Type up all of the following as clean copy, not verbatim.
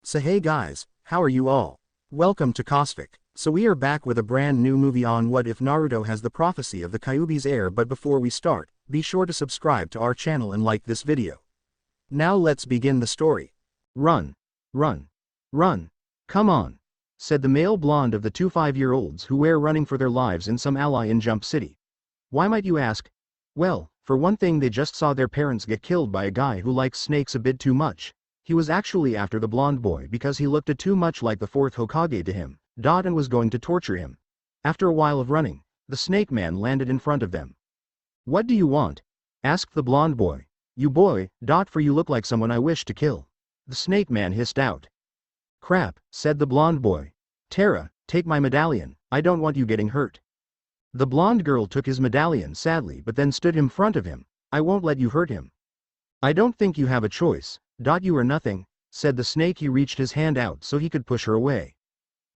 So hey guys, how are you all? Welcome to Cosmic. So we are back with a brand new movie on what if Naruto has the prophecy of the Kyuubi's heir, but before we start, be sure to subscribe to our channel and like this video. Now let's begin the story. Run, run, run, come on, said the male blonde of the two 5-year-olds who were running for their lives in some alley in Jump City. Why might you ask? Well, for one thing, they just saw their parents get killed by a guy who likes snakes a bit too much. He was actually after the blonde boy because he looked too much like the fourth Hokage to him, and was going to torture him. After a while of running, the snake man landed in front of them. What do you want? Asked the blonde boy. You boy, for you look like someone I wish to kill. The snake man hissed out. Crap, said the blonde boy. Tera, take my medallion, I don't want you getting hurt. The blonde girl took his medallion sadly but then stood in front of him. I won't let you hurt him. I don't think you have a choice. You are nothing, said the snake. He reached his hand out so he could push her away.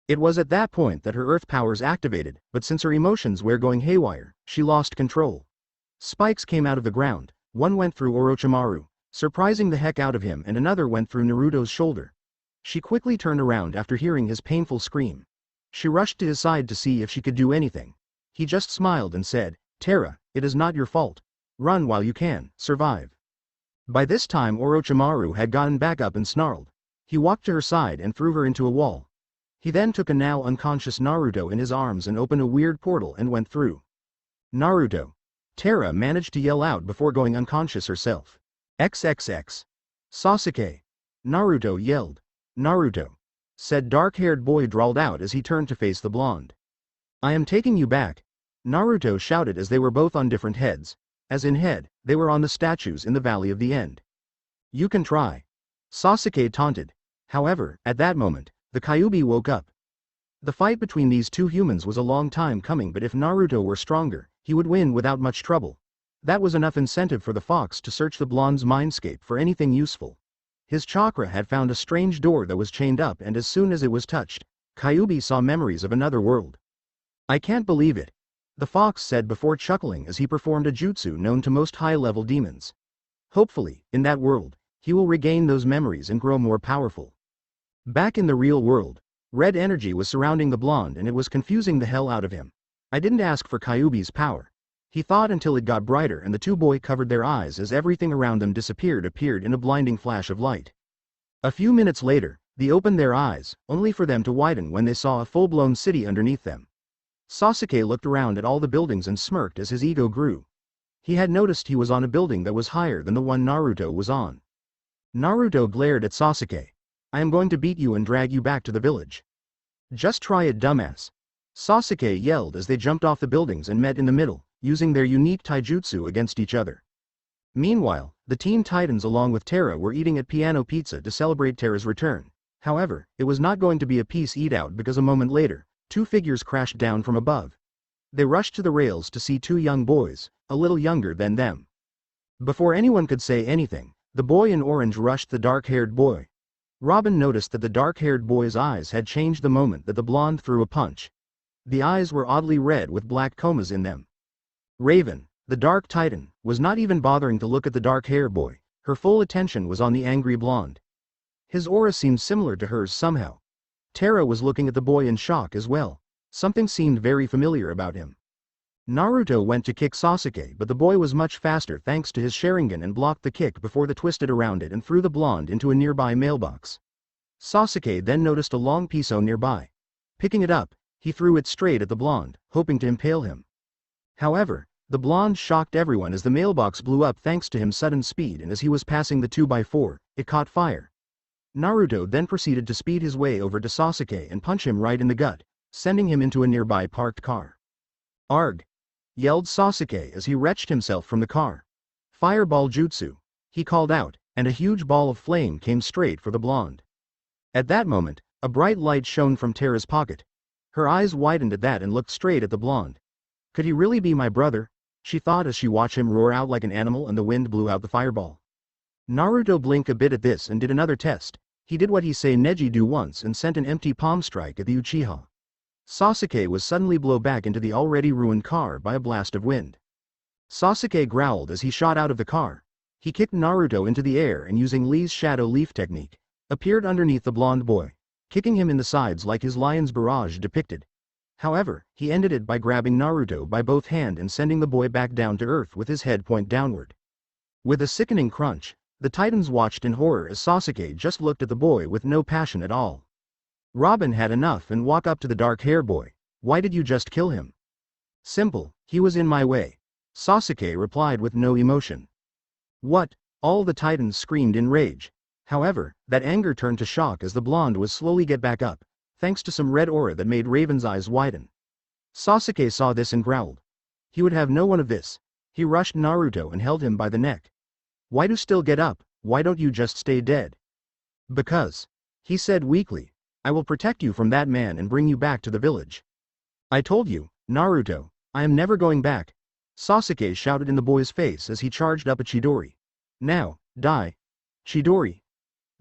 It was at that point that her earth powers activated, but since her emotions were going haywire, she lost control. Spikes came out of the ground. One went through Orochimaru, surprising the heck out of him, and another went through Naruto's shoulder. She quickly turned around after hearing his painful scream. She rushed to his side to see if she could do anything. He just smiled and said, Tera, it is not your fault. Run while you can, survive. By this time Orochimaru had gotten back up and snarled. He walked to her side and threw her into a wall. He then took a now unconscious Naruto in his arms and opened a weird portal and went through. Naruto. Tera managed to yell out before going unconscious herself. XXX. Sasuke. Naruto yelled. Naruto. Said dark-haired boy drawled out as he turned to face the blonde. I am taking you back. Naruto shouted as they were both on different heads. As in head, they were on the statues in the Valley of the End. You can try. Sasuke taunted. However, at that moment, the Kyuubi woke up. The fight between these two humans was a long time coming, but if Naruto were stronger, he would win without much trouble. That was enough incentive for the fox to search the blonde's mindscape for anything useful. His chakra had found a strange door that was chained up, and as soon as it was touched, Kyuubi saw memories of another world. I can't believe it. The fox said before chuckling as he performed a jutsu known to most high-level demons. Hopefully, in that world, he will regain those memories and grow more powerful. Back in the real world, red energy was surrounding the blonde and it was confusing the hell out of him. I didn't ask for Kyuubi's power. He thought until it got brighter and the two boys covered their eyes as everything around them appeared in a blinding flash of light. A few minutes later, they opened their eyes, only for them to widen when they saw a full-blown city underneath them. Sasuke looked around at all the buildings and smirked as his ego grew. He had noticed he was on a building that was higher than the one Naruto was on. Naruto glared at Sasuke. I am going to beat you and drag you back to the village. Just try it, dumbass. Sasuke yelled as they jumped off the buildings and met in the middle, using their unique taijutsu against each other. Meanwhile, the Teen Titans along with Tera were eating at Piano Pizza to celebrate Tera's return. However, it was not going to be a peace eat-out because a moment later, two figures crashed down from above. They rushed to the rails to see two young boys, a little younger than them. Before anyone could say anything, the boy in orange rushed the dark-haired boy. Robin noticed that the dark-haired boy's eyes had changed the moment that the blonde threw a punch. The eyes were oddly red with black comas in them. Raven, the Dark Titan, was not even bothering to look at the dark-haired boy. Her full attention was on the angry blonde. His aura seemed similar to hers somehow. Tera was looking at the boy in shock as well. Something seemed very familiar about him. Naruto went to kick Sasuke, but the boy was much faster thanks to his Sharingan and blocked the kick before they twisted around it and threw the blonde into a nearby mailbox. Sasuke then noticed a long piece nearby. Picking it up, he threw it straight at the blonde, hoping to impale him. However, the blonde shocked everyone as the mailbox blew up thanks to his sudden speed, and as he was passing the 2x4, it caught fire. Naruto then proceeded to speed his way over to Sasuke and punch him right in the gut, sending him into a nearby parked car. Arg! Yelled Sasuke as he wrenched himself from the car. Fireball jutsu, he called out, and a huge ball of flame came straight for the blonde. At that moment, a bright light shone from Tera's pocket. Her eyes widened at that and looked straight at the blonde. Could he really be my brother? She thought as she watched him roar out like an animal and the wind blew out the fireball. Naruto blinked a bit at this and did another test. He did what he say Neji do once and sent an empty palm strike at the Uchiha. Sasuke was suddenly blown back into the already ruined car by a blast of wind. Sasuke growled as he shot out of the car. He kicked Naruto into the air and using Lee's shadow leaf technique, appeared underneath the blonde boy, kicking him in the sides like his lion's barrage depicted. However, he ended it by grabbing Naruto by both hands and sending the boy back down to earth with his head point downward. With a sickening crunch, the Titans watched in horror as Sasuke just looked at the boy with no passion at all. Robin had enough and walked up to the dark-haired boy. "Why did you just kill him?" "Simple, he was in my way," Sasuke replied with no emotion. "What?" all the Titans screamed in rage. However, that anger turned to shock as the blonde was slowly get back up, thanks to some red aura that made Raven's eyes widen. Sasuke saw this and growled. He would have no one of this. He rushed Naruto and held him by the neck. "Why do still get up? Why don't you just stay dead?" "Because," he said weakly, "I will protect you from that man and bring you back to the village." "I told you, Naruto, I am never going back," Sasuke shouted in the boy's face as he charged up a Chidori. "Now, die. Chidori."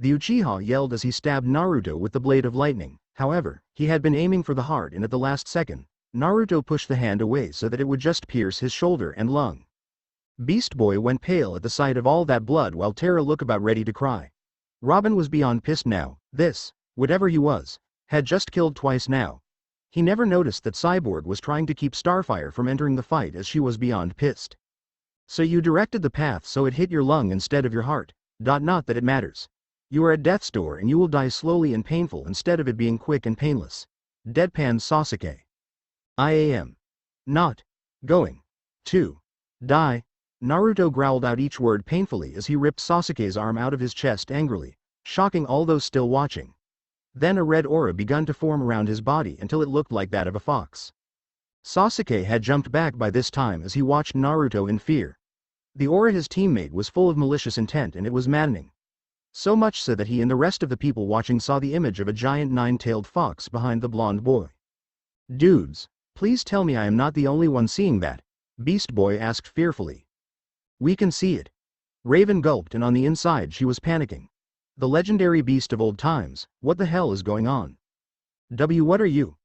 The Uchiha yelled as he stabbed Naruto with the blade of lightning. However, he had been aiming for the heart and at the last second, Naruto pushed the hand away so that it would just pierce his shoulder and lung. Beast Boy went pale at the sight of all that blood while Tera looked about ready to cry. Robin was beyond pissed now. This, whatever he was, had just killed twice now. He never noticed that Cyborg was trying to keep Starfire from entering the fight as she was beyond pissed. "So you directed the path so it hit your lung instead of your heart. Not that it matters. You are at death's door and you will die slowly and painful instead of it being quick and painless." Deadpan Sasuke. "I am not going to die." Naruto growled out each word painfully as he ripped Sasuke's arm out of his chest angrily, shocking all those still watching. Then a red aura began to form around his body until it looked like that of a fox. Sasuke had jumped back by this time as he watched Naruto in fear. The aura his teammate was full of malicious intent and it was maddening. So much so that he and the rest of the people watching saw the image of a giant nine-tailed fox behind the blonde boy. "Dudes, please tell me I am not the only one seeing that," Beast Boy asked fearfully. "We can see it." Raven gulped and on the inside she was panicking. The legendary beast of old times, what the hell is going on? What are you?"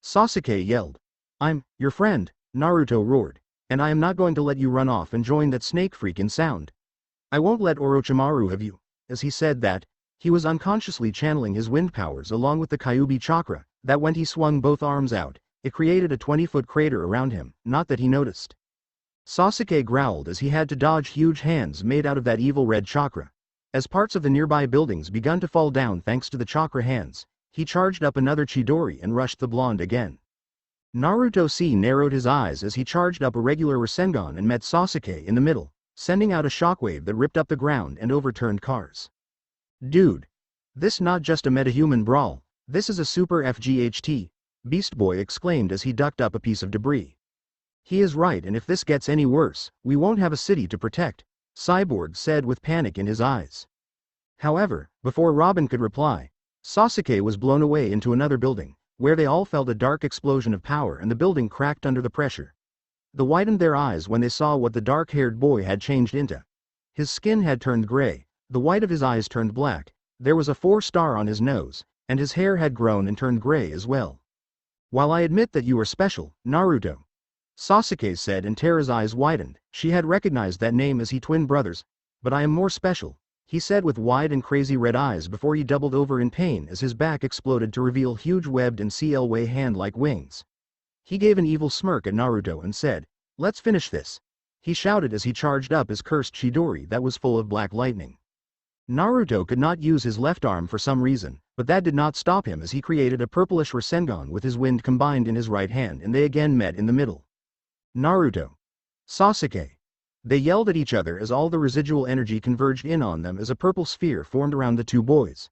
Sasuke yelled. "I'm your friend," Naruto roared, "and I am not going to let you run off and join that snake freaking sound. I won't let Orochimaru have you." As he said that, he was unconsciously channeling his wind powers along with the Kyuubi chakra, that when he swung both arms out, it created a 20-foot crater around him, not that he noticed. Sasuke growled as he had to dodge huge hands made out of that evil red chakra. As parts of the nearby buildings began to fall down thanks to the chakra hands, he charged up another Chidori and rushed the blonde again. Naruto narrowed his eyes as he charged up a regular Rasengan and met Sasuke in the middle, sending out a shockwave that ripped up the ground and overturned cars. "Dude, this not just a metahuman brawl, this is a super FGHT, Beast Boy exclaimed as he ducked up a piece of debris. "He is right, and if this gets any worse, we won't have a city to protect," Cyborg said with panic in his eyes. However, before Robin could reply, Sasuke was blown away into another building, where they all felt a dark explosion of power and the building cracked under the pressure. They widened their eyes when they saw what the dark-haired boy had changed into. His skin had turned gray, the white of his eyes turned black, there was a 4-star on his nose, and his hair had grown and turned gray as well. "While I admit that you are special, Naruto," Sasuke said, and Tera's eyes widened. She had recognized that name as he twin brothers. "But I am more special," he said with wide and crazy red eyes before he doubled over in pain as his back exploded to reveal huge webbed and CLY hand-like wings. He gave an evil smirk at Naruto and said, "Let's finish this," he shouted as he charged up his cursed Chidori that was full of black lightning. Naruto could not use his left arm for some reason, but that did not stop him as he created a purplish Rasengan with his wind combined in his right hand and they again met in the middle. "Naruto! Sasuke!" They yelled at each other as all the residual energy converged in on them as a purple sphere formed around the two boys.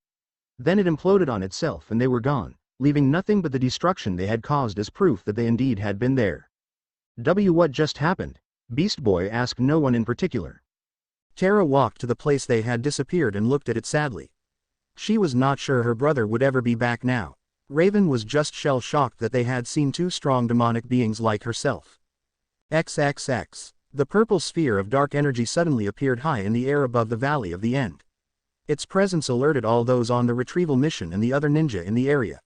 Then it imploded on itself and they were gone, leaving nothing but the destruction they had caused as proof that they indeed had been there. What just happened? Beast Boy asked no one in particular. Tera walked to the place they had disappeared and looked at it sadly. She was not sure her brother would ever be back now. Raven was just shell-shocked that they had seen two strong demonic beings like herself. XXX. The purple sphere of dark energy suddenly appeared high in the air above the Valley of the End. Its presence alerted all those on the retrieval mission and the other ninja in the area.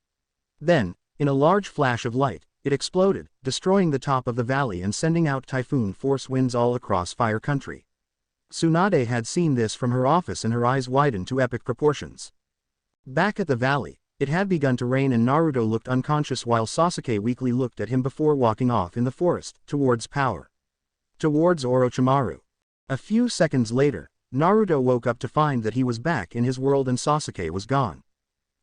Then, in a large flash of light, it exploded, destroying the top of the valley and sending out typhoon force winds all across Fire Country. Tsunade had seen this from her office and her eyes widened to epic proportions. Back at the valley, it had begun to rain and Naruto looked unconscious while Sasuke weakly looked at him before walking off in the forest, towards Orochimaru. A few seconds later, Naruto woke up to find that he was back in his world and Sasuke was gone.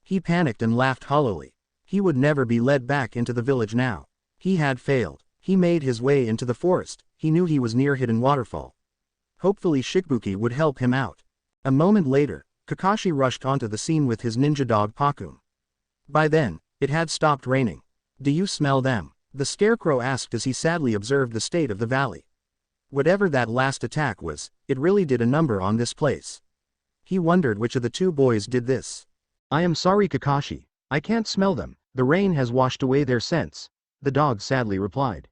He panicked and laughed hollowly. He would never be led back into the village now. He had failed. He made his way into the forest. He knew he was near hidden waterfall. Hopefully Shikbuki would help him out. A moment later, Kakashi rushed onto the scene with his ninja dog Pakun. By then, it had stopped raining. "Do you smell them?" the scarecrow asked as he sadly observed the state of the valley. Whatever that last attack was, it really did a number on this place. He wondered which of the two boys did this. "I am sorry, Kakashi. I can't smell them. The rain has washed away their scents," the dog sadly replied.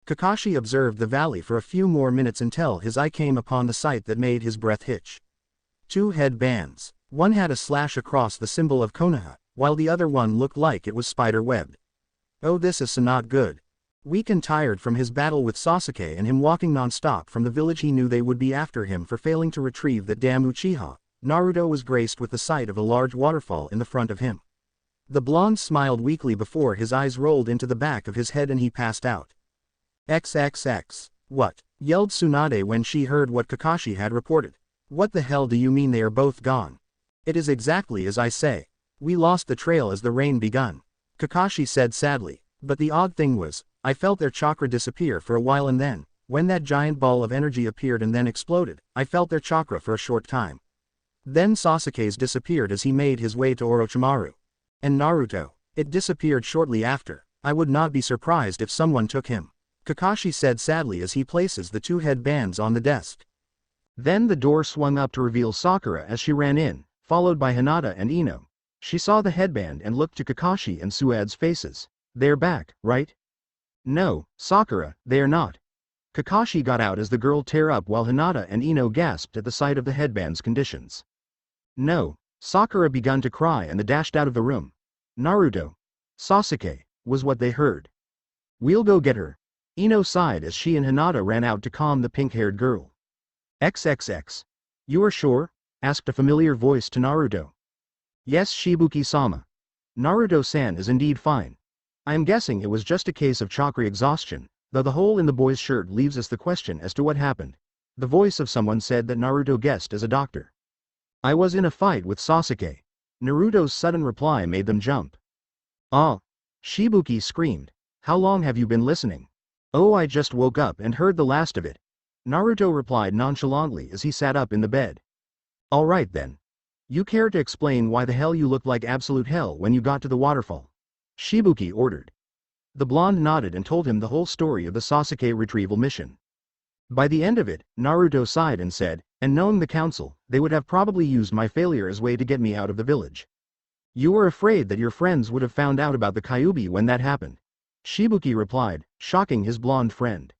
Kakashi observed the valley for a few more minutes until his eye came upon the sight that made his breath hitch. Two headbands. One had a slash across the symbol of Konoha, while the other one looked like it was spider-webbed. Oh, this is not good. Weak and tired from his battle with Sasuke and him walking non-stop from the village, he knew they would be after him for failing to retrieve that damn Uchiha. Naruto was graced with the sight of a large waterfall in the front of him. The blonde smiled weakly before his eyes rolled into the back of his head and he passed out. XXX. What? Yelled Tsunade when she heard what Kakashi had reported. What the hell do you mean they are both gone? It is exactly as I say. We lost the trail as the rain begun. Kakashi said sadly. But the odd thing was, I felt their chakra disappear for a while and then, when that giant ball of energy appeared and then exploded, I felt their chakra for a short time. Then Sasuke's disappeared as he made his way to Orochimaru. And Naruto, it disappeared shortly after. I would not be surprised if someone took him. Kakashi said sadly as he places the two headbands on the desk. Then the door swung up to reveal Sakura as she ran in, followed by Hinata and Ino. She saw the headband and looked to Kakashi and Suad's faces. They're back, right? No, Sakura, they are not. Kakashi got out as the girl teared up while Hinata and Ino gasped at the sight of the headband's conditions. No, Sakura began to cry and they dashed out of the room. Naruto, Sasuke, was what they heard. We'll go get her. Ino sighed as she and Hinata ran out to calm the pink-haired girl. XXX. You are sure? Asked a familiar voice to Naruto. Yes, Shibuki-sama. Naruto-san is indeed fine. I am guessing it was just a case of chakra exhaustion, though the hole in the boy's shirt leaves us the question as to what happened. The voice of someone said that Naruto guessed as a doctor. I was in a fight with Sasuke. Naruto's sudden reply made them jump. Ah! Shibuki screamed. How long have you been listening? Oh, I just woke up and heard the last of it. Naruto replied nonchalantly as he sat up in the bed. All right then. You care to explain why the hell you looked like absolute hell when you got to the waterfall? Shibuki ordered. The blonde nodded and told him the whole story of the Sasuke retrieval mission. By the end of it, Naruto sighed and said, and knowing the council, they would have probably used my failure as way to get me out of the village. You were afraid that your friends would have found out about the Kyuubi when that happened. Shibuki replied, shocking his blonde friend.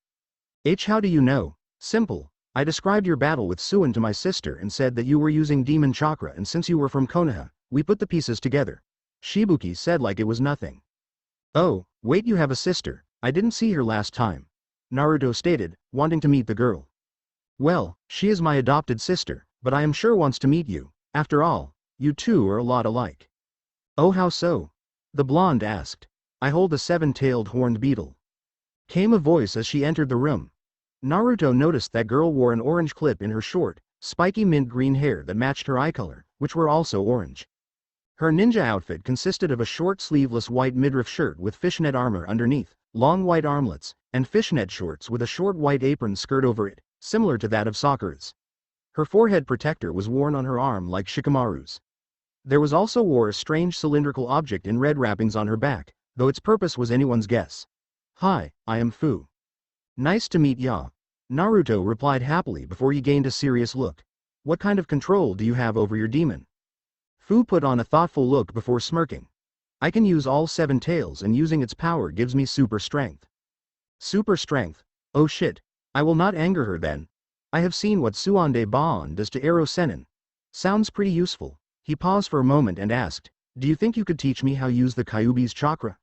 How do you know? Simple. I described your battle with Suin to my sister and said that you were using demon chakra, and since you were from Konoha, we put the pieces together. Shibuki said like it was nothing. Oh, wait, you have a sister. I didn't see her last time. Naruto stated, wanting to meet the girl. Well, she is my adopted sister, but I am sure wants to meet you. After all, you two are a lot alike. Oh, how so? The blonde asked. I hold a seven-tailed horned beetle. Came a voice as she entered the room. Naruto noticed that girl wore an orange clip in her short, spiky mint green hair that matched her eye color, which were also orange. Her ninja outfit consisted of a short sleeveless white midriff shirt with fishnet armor underneath, long white armlets, and fishnet shorts with a short white apron skirt over it, similar to that of Sakura's. Her forehead protector was worn on her arm like Shikamaru's. There was also wore a strange cylindrical object in red wrappings on her back, though its purpose was anyone's guess. Hi, I am Fu. Nice to meet ya. Naruto replied happily before he gained a serious look. What kind of control do you have over your demon? Fu put on a thoughtful look before smirking. I can use all 7 tails and using its power gives me super strength. Super strength? Oh shit. I will not anger her then. I have seen what Suande Baan does to Ero Sennin. Sounds pretty useful. He paused for a moment and asked, do you think you could teach me how to use the Kyuubi's chakra?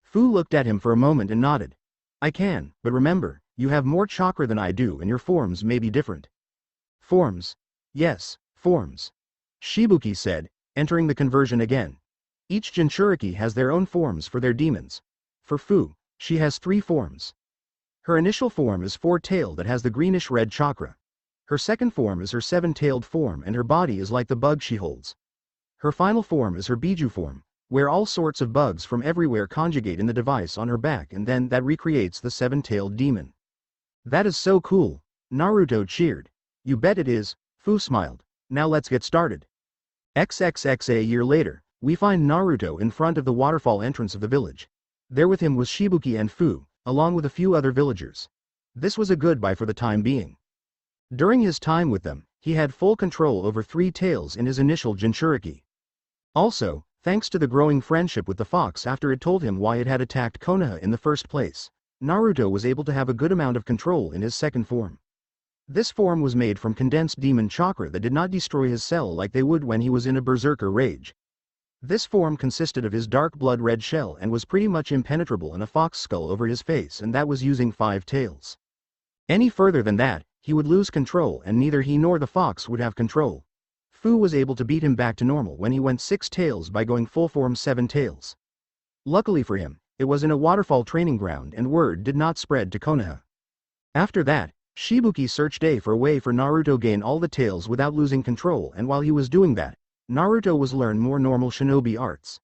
Fu looked at him for a moment and nodded. I can, but remember, you have more chakra than I do and your forms may be different. Forms? Yes, forms. Shibuki said, entering the conversion again. Each Jinchuriki has their own forms for their demons. For Fu, she has 3 forms. Her initial form is 4-tailed that has the greenish-red chakra. Her second form is her 7-tailed form and her body is like the bug she holds. Her final form is her Biju form, where all sorts of bugs from everywhere conjugate in the device on her back and then that recreates the 7-tailed demon. That is so cool, Naruto cheered. You bet it is, Fu smiled. Now let's get started. A year later, we find Naruto in front of the waterfall entrance of the village. There with him was Shibuki and Fu, along with a few other villagers. This was a goodbye for the time being. During his time with them, he had full control over 3 tails in his initial Jinchuriki. Also, thanks to the growing friendship with the fox after it told him why it had attacked Konoha in the first place, Naruto was able to have a good amount of control in his second form. This form was made from condensed demon chakra that did not destroy his cell like they would when he was in a berserker rage. This form consisted of his dark blood red shell and was pretty much impenetrable and a fox skull over his face, and that was using 5 tails. Any further than that, he would lose control and neither he nor the fox would have control. Fu was able to beat him back to normal when he went 6 tails by going full form 7 tails. Luckily for him, it was in a waterfall training ground and word did not spread to Konoha. After that, Shibuki searched for a way for Naruto gain all the tails without losing control, and while he was doing that, Naruto was learn more normal shinobi arts.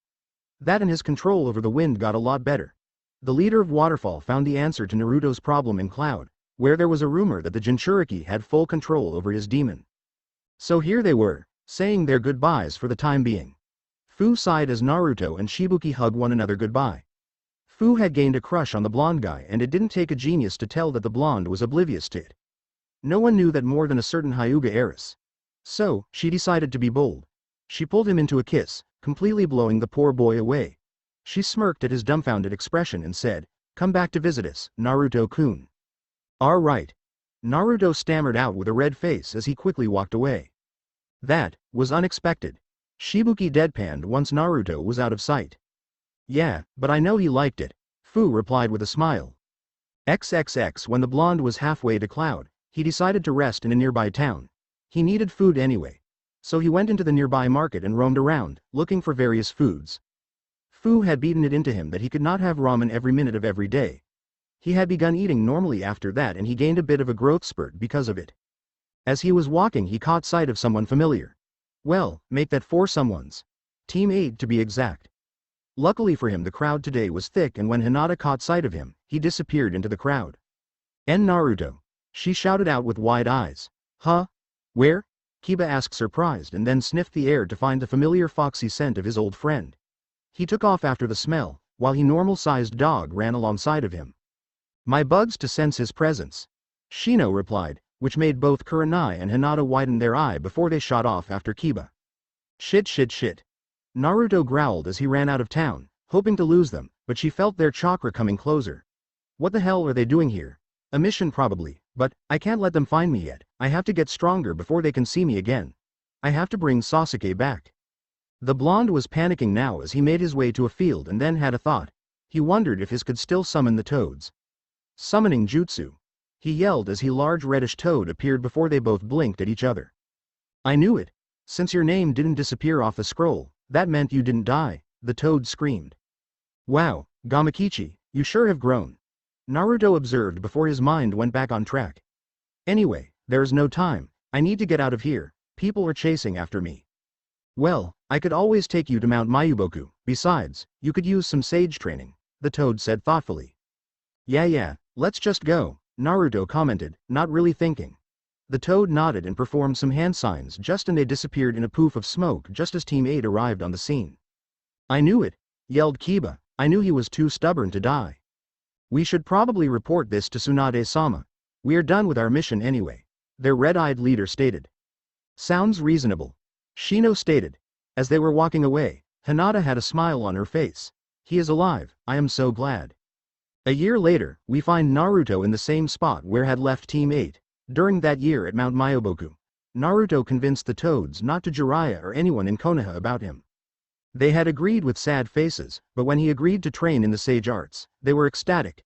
That and his control over the wind got a lot better. The leader of Waterfall found the answer to Naruto's problem in Cloud, where there was a rumor that the Jinchuriki had full control over his demon. So here they were, saying their goodbyes for the time being. Fu sighed as Naruto and Shibuki hugged one another goodbye. Fu had gained a crush on the blonde guy and it didn't take a genius to tell that the blonde was oblivious to it. No one knew that more than a certain Hyuga heiress. So, she decided to be bold. She pulled him into a kiss, completely blowing the poor boy away. She smirked at his dumbfounded expression and said, "Come back to visit us, Naruto-kun." "All right." Naruto stammered out with a red face as he quickly walked away. That was unexpected. Shibuki deadpanned once Naruto was out of sight. "Yeah, but I know he liked it," Fu replied with a smile. When the blonde was halfway to Cloud, he decided to rest in a nearby town. He needed food anyway. So he went into the nearby market and roamed around, looking for various foods. Fu had beaten it into him that he could not have ramen every minute of every day. He had begun eating normally after that and he gained a bit of a growth spurt because of it. As he was walking he caught sight of someone familiar. Well, make that 4 someones. Team 8 to be exact. Luckily for him the crowd today was thick and when Hinata caught sight of him, he disappeared into the crowd. Naruto. She shouted out with wide eyes. Huh? Where? Kiba asked surprised and then sniffed the air to find the familiar foxy scent of his old friend. He took off after the smell, while his normal-sized dog ran alongside of him. My bugs to sense his presence. Shino replied, which made both Kurenai and Hinata widen their eye before they shot off after Kiba. Shit. Naruto growled as he ran out of town, hoping to lose them, but she felt their chakra coming closer. What the hell are they doing here? A mission probably, but I can't let them find me yet. I have to get stronger before they can see me again. I have to bring Sasuke back. The blonde was panicking now as he made his way to a field and then had a thought. He wondered if his could still summon the toads. Summoning jutsu. He yelled as a large reddish toad appeared before they both blinked at each other. I knew it. Since your name didn't disappear off the scroll, that meant you didn't die, the toad screamed. Wow, Gamakichi, you sure have grown. Naruto observed before his mind went back on track. Anyway, there is no time, I need to get out of here, people are chasing after me. Well, I could always take you to Mount Mayuboku, besides, you could use some sage training, the toad said thoughtfully. Yeah, let's just go, Naruto commented, not really thinking. The toad nodded and performed some hand signs just and they disappeared in a poof of smoke just as Team 8 arrived on the scene. I knew it, yelled Kiba, I knew he was too stubborn to die. We should probably report this to Tsunade-sama. We are done with our mission anyway, their red-eyed leader stated. Sounds reasonable, Shino stated. As they were walking away, Hinata had a smile on her face. He is alive, I am so glad. A year later, we find Naruto in the same spot where had left Team 8. During that year at Mount Mayuboku, Naruto convinced the toads not to Jiraiya or anyone in Konoha about him. They had agreed with sad faces, but when he agreed to train in the sage arts, they were ecstatic.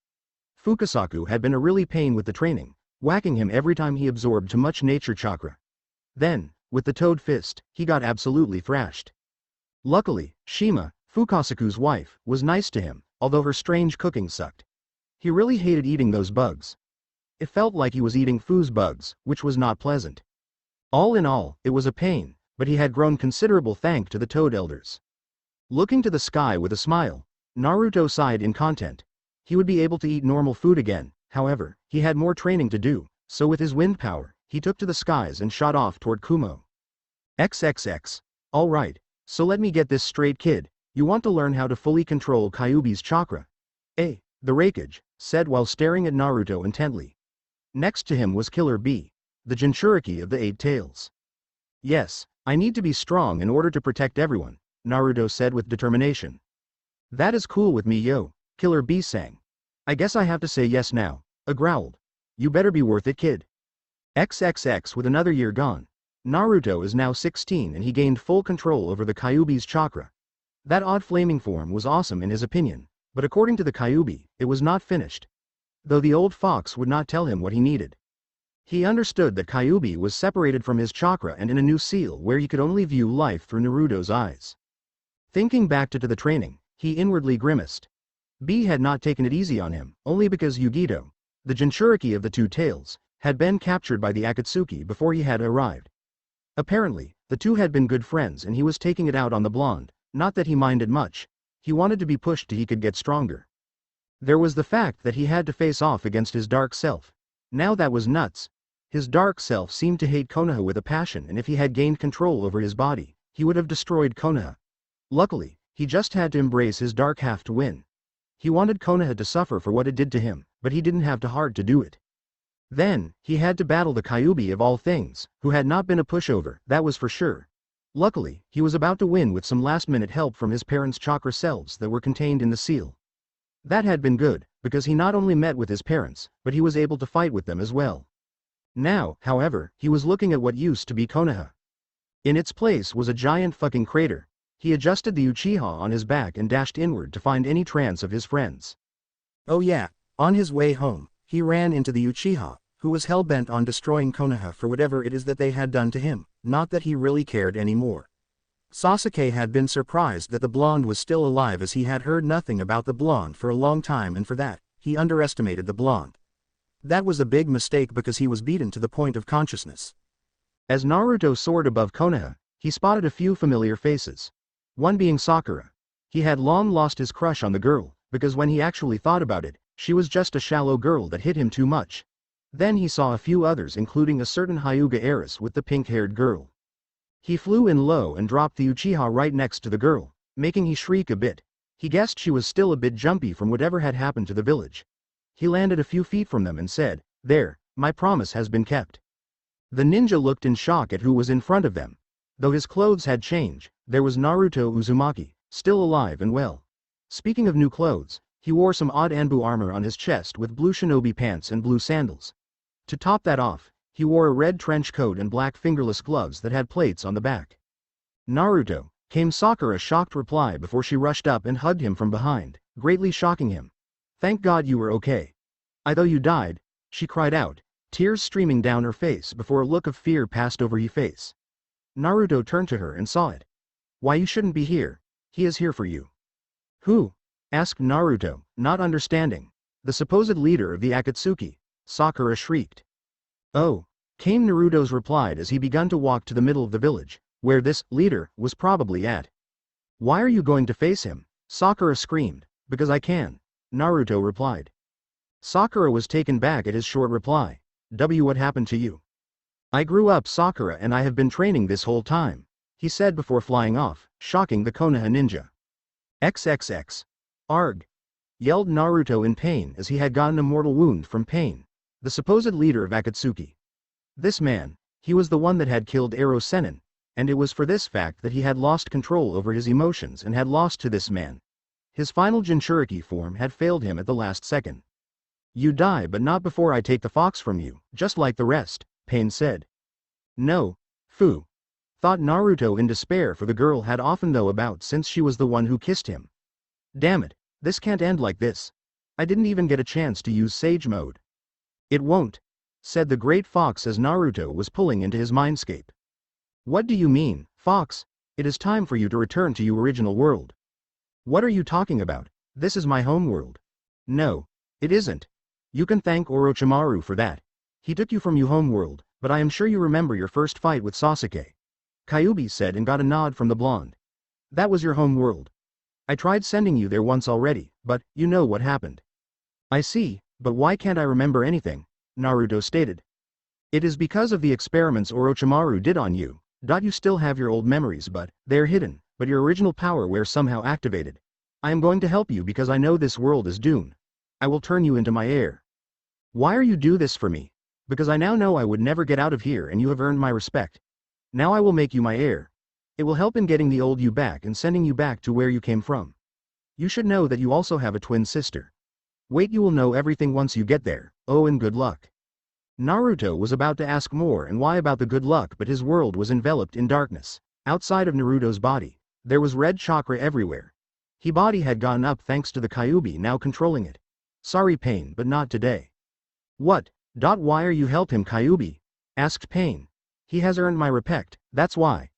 Fukasaku had been a really pain with the training, whacking him every time he absorbed too much nature chakra. Then, with the toad fist, he got absolutely thrashed. Luckily, Shima, Fukasaku's wife, was nice to him, although her strange cooking sucked. He really hated eating those bugs. It felt like he was eating Fu's bugs, which was not pleasant. All in all, it was a pain, but he had grown considerable thanks to the Toad Elders. Looking to the sky with a smile, Naruto sighed in content. He would be able to eat normal food again, however, he had more training to do, so with his wind power, he took to the skies and shot off toward Kumo. XXX. Alright, so let me get this straight, kid, you want to learn how to fully control Kyuubi's chakra. The Raikage, said while staring at Naruto intently. Next to him was Killer B, the Jinchuriki of the Eight Tails. Yes, I need to be strong in order to protect everyone, Naruto said with determination. That is cool with me, yo, Killer B sang. I guess I have to say yes now, growled. You better be worth it, kid. XXX. With another year gone, Naruto is now 16 and he gained full control over the Kyuubi's chakra. That odd flaming form was awesome in his opinion, but according to the Kyuubi, it was not finished. Though the old fox would not tell him what he needed. He understood that Kyuubi was separated from his chakra and in a new seal where he could only view life through Naruto's eyes. Thinking back to the training, he inwardly grimaced. B had not taken it easy on him, only because Yugito, the Jinchuriki of the Two Tails, had been captured by the Akatsuki before he had arrived. Apparently, the two had been good friends and he was taking it out on the blonde, not that he minded much, he wanted to be pushed till he could get stronger. There was the fact that he had to face off against his dark self. Now that was nuts. His dark self seemed to hate Konoha with a passion and if he had gained control over his body, he would have destroyed Konoha. Luckily, he just had to embrace his dark half to win. He wanted Konoha to suffer for what it did to him, but he didn't have the heart to do it. Then, he had to battle the Kyuubi of all things, who had not been a pushover, that was for sure. Luckily, he was about to win with some last-minute help from his parents' chakra selves that were contained in the seal. That had been good, because he not only met with his parents, but he was able to fight with them as well. Now, however, he was looking at what used to be Konoha. In its place was a giant fucking crater. He adjusted the Uchiha on his back and dashed inward to find any trance of his friends. Oh yeah, on his way home, he ran into the Uchiha, who was hell-bent on destroying Konoha for whatever it is that they had done to him, not that he really cared anymore. Sasuke had been surprised that the blonde was still alive as he had heard nothing about the blonde for a long time and for that, he underestimated the blonde. That was a big mistake because he was beaten to the point of consciousness. As Naruto soared above Konoha, he spotted a few familiar faces. One being Sakura. He had long lost his crush on the girl, because when he actually thought about it, she was just a shallow girl that hit him too much. Then he saw a few others including a certain Hyuga heiress with the pink-haired girl. He flew in low and dropped the Uchiha right next to the girl, making he shriek a bit. He guessed she was still a bit jumpy from whatever had happened to the village. He landed a few feet from them and said, "There, my promise has been kept." The ninja looked in shock at who was in front of them. Though his clothes had changed, there was Naruto Uzumaki, still alive and well. Speaking of new clothes, he wore some odd Anbu armor on his chest with blue shinobi pants and blue sandals. To top that off, he wore a red trench coat and black fingerless gloves that had plates on the back. "Naruto," came Sakura's shocked reply before she rushed up and hugged him from behind, greatly shocking him. "Thank God you were okay. I thought you died," she cried out, tears streaming down her face before a look of fear passed over her face. Naruto turned to her and saw it. "Why, you shouldn't be here. He is here for you." "Who?" asked Naruto, not understanding. "The supposed leader of the Akatsuki," Sakura shrieked. "Oh," came Naruto's reply as he began to walk to the middle of the village, where this leader was probably at. "Why are you going to face him?" Sakura screamed. "Because I can," Naruto replied. Sakura was taken back at his short reply. What happened to you?" "I grew up Sakura and I have been training this whole time," he said before flying off, shocking the Konoha ninja. XXX. Arg! Yelled Naruto in pain as he had gotten a mortal wound from Pain, the supposed leader of Akatsuki. This man, he was the one that had killed Ero Sennin, and it was for this fact that he had lost control over his emotions and had lost to this man. His final Jinchuriki form had failed him at the last second. "You die but not before I take the fox from you, just like the rest," Pain said. "No, Fu," thought Naruto in despair for the girl had often known about since she was the one who kissed him. "Damn it, this can't end like this. I didn't even get a chance to use Sage Mode." "It won't," said the great fox as Naruto was pulling into his mindscape. "What do you mean, fox?" It is time for you to return to your original world. What are you talking about? This is my home world. No, it isn't. You can thank Orochimaru for that. He took you from your home world, but I am sure you remember your first fight with Sasuke. Kyuubi said and got a nod from the blonde. That was your home world. I tried sending you there once already, but you know what happened. I see, but why can't I remember anything? Naruto stated. It is because of the experiments Orochimaru did on you. You still have your old memories but they're hidden, but your original power were somehow activated. I am going to help you because I know this world is doomed. I will turn you into my heir. Why are you do this for me? Because I now know I would never get out of here and you have earned my respect. Now I will make you my heir. It will help in getting the old you back and sending you back to where you came from. You should know that you also have a twin sister. Wait, you will know everything once you get there. Oh, and good luck. Naruto was about to ask more and why about the good luck, but his world was enveloped in darkness. Outside of Naruto's body, there was red chakra everywhere. His body had gone up thanks to the Kyuubi now controlling it. Sorry Pain, but not today. What? Why are you help him Kyuubi? Asked Pain. He has earned my respect, that's why.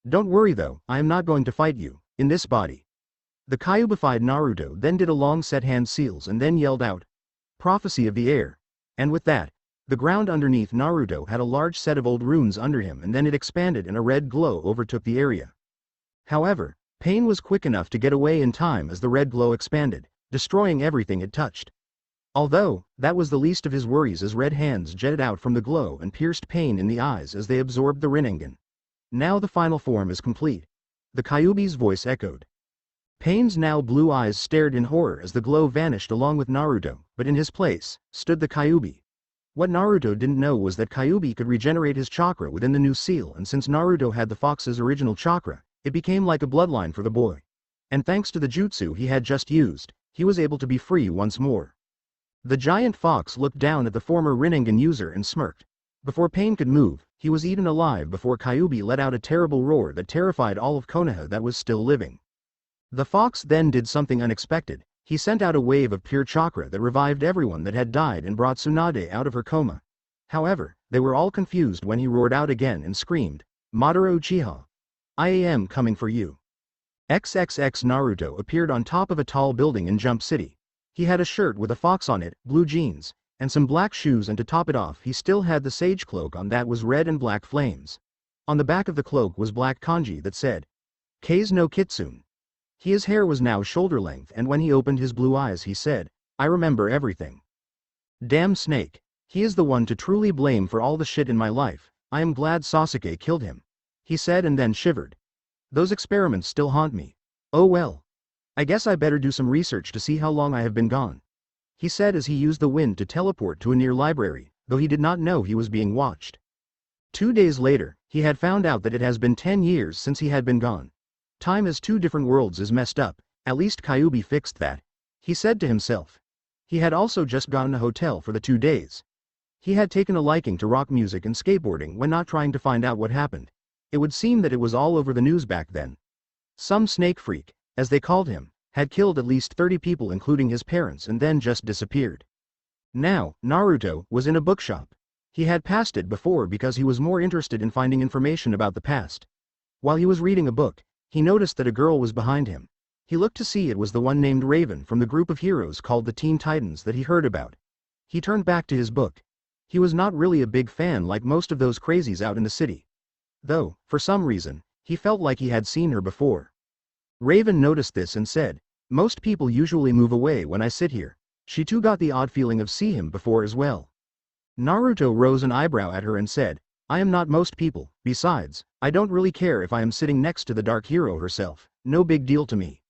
Don't worry though, I am not going to fight you, in this body. The Kyuubified Naruto then did a long set hand seals and then yelled out. Prophecy of the Heir. And with that, the ground underneath Naruto had a large set of old runes under him and then it expanded and a red glow overtook the area. However, Pain was quick enough to get away in time as the red glow expanded, destroying everything it touched. Although, that was the least of his worries as red hands jetted out from the glow and pierced Pain in the eyes as they absorbed the Rinnegan. Now the final form is complete. The Kyuubi's voice echoed. Pain's now blue eyes stared in horror as the glow vanished along with Naruto, but in his place, stood the Kyuubi. What Naruto didn't know was that Kyuubi could regenerate his chakra within the new seal, and since Naruto had the fox's original chakra, it became like a bloodline for the boy. And thanks to the jutsu he had just used, he was able to be free once more. The giant fox looked down at the former Rinnegan user and smirked. Before Pain could move, he was eaten alive before Kyuubi let out a terrible roar that terrified all of Konoha that was still living. The fox then did something unexpected. He sent out a wave of pure chakra that revived everyone that had died and brought Tsunade out of her coma. However, they were all confused when he roared out again and screamed, Madara Uchiha. I am coming for you. XXX Naruto appeared on top of a tall building in Jump City. He had a shirt with a fox on it, blue jeans, and some black shoes, and to top it off he still had the sage cloak on that was red and black flames. On the back of the cloak was black kanji that said, Kei's no Kitsune. His hair was now shoulder length and when he opened his blue eyes he said, I remember everything. Damn snake. He is the one to truly blame for all the shit in my life. I am glad Sasuke killed him. He said and then shivered. Those experiments still haunt me. Oh well. I guess I better do some research to see how long I have been gone. He said as he used the wind to teleport to a near library, though he did not know he was being watched. 2 days later, he had found out that it has been 10 years since he had been gone. Time as 2 different worlds is messed up, at least Kyuubi fixed that. He said to himself. He had also just gotten a hotel for the 2 days. He had taken a liking to rock music and skateboarding when not trying to find out what happened. It would seem that it was all over the news back then. Some snake freak, as they called him, had killed at least 30 people including his parents and then just disappeared. Now, Naruto was in a bookshop. He had passed it before because he was more interested in finding information about the past. While he was reading a book, he noticed that a girl was behind him. He looked to see it was the one named Raven from the group of heroes called the Teen Titans that he heard about. He turned back to his book. He was not really a big fan like most of those crazies out in the city. Though, for some reason, he felt like he had seen her before. Raven noticed this and said, most people usually move away when I sit here. She too got the odd feeling of see him before as well. Naruto rose an eyebrow at her and said, I am not most people, besides, I don't really care if I am sitting next to the dark hero herself, no big deal to me.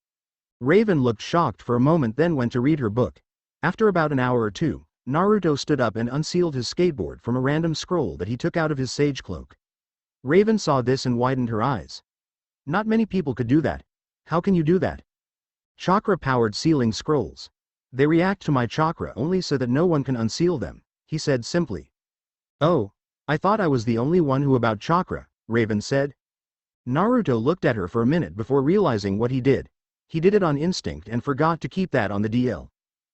Raven looked shocked for a moment then went to read her book. After about an hour or two, Naruto stood up and unsealed his skateboard from a random scroll that he took out of his sage cloak. Raven saw this and widened her eyes. Not many people could do that. How can you do that? Chakra-powered sealing scrolls. They react to my chakra only so that no one can unseal them, he said simply. Oh, I thought I was the only one who about chakra, Raven said. Naruto looked at her for a minute before realizing what he did. He did it on instinct and forgot to keep that on the DL.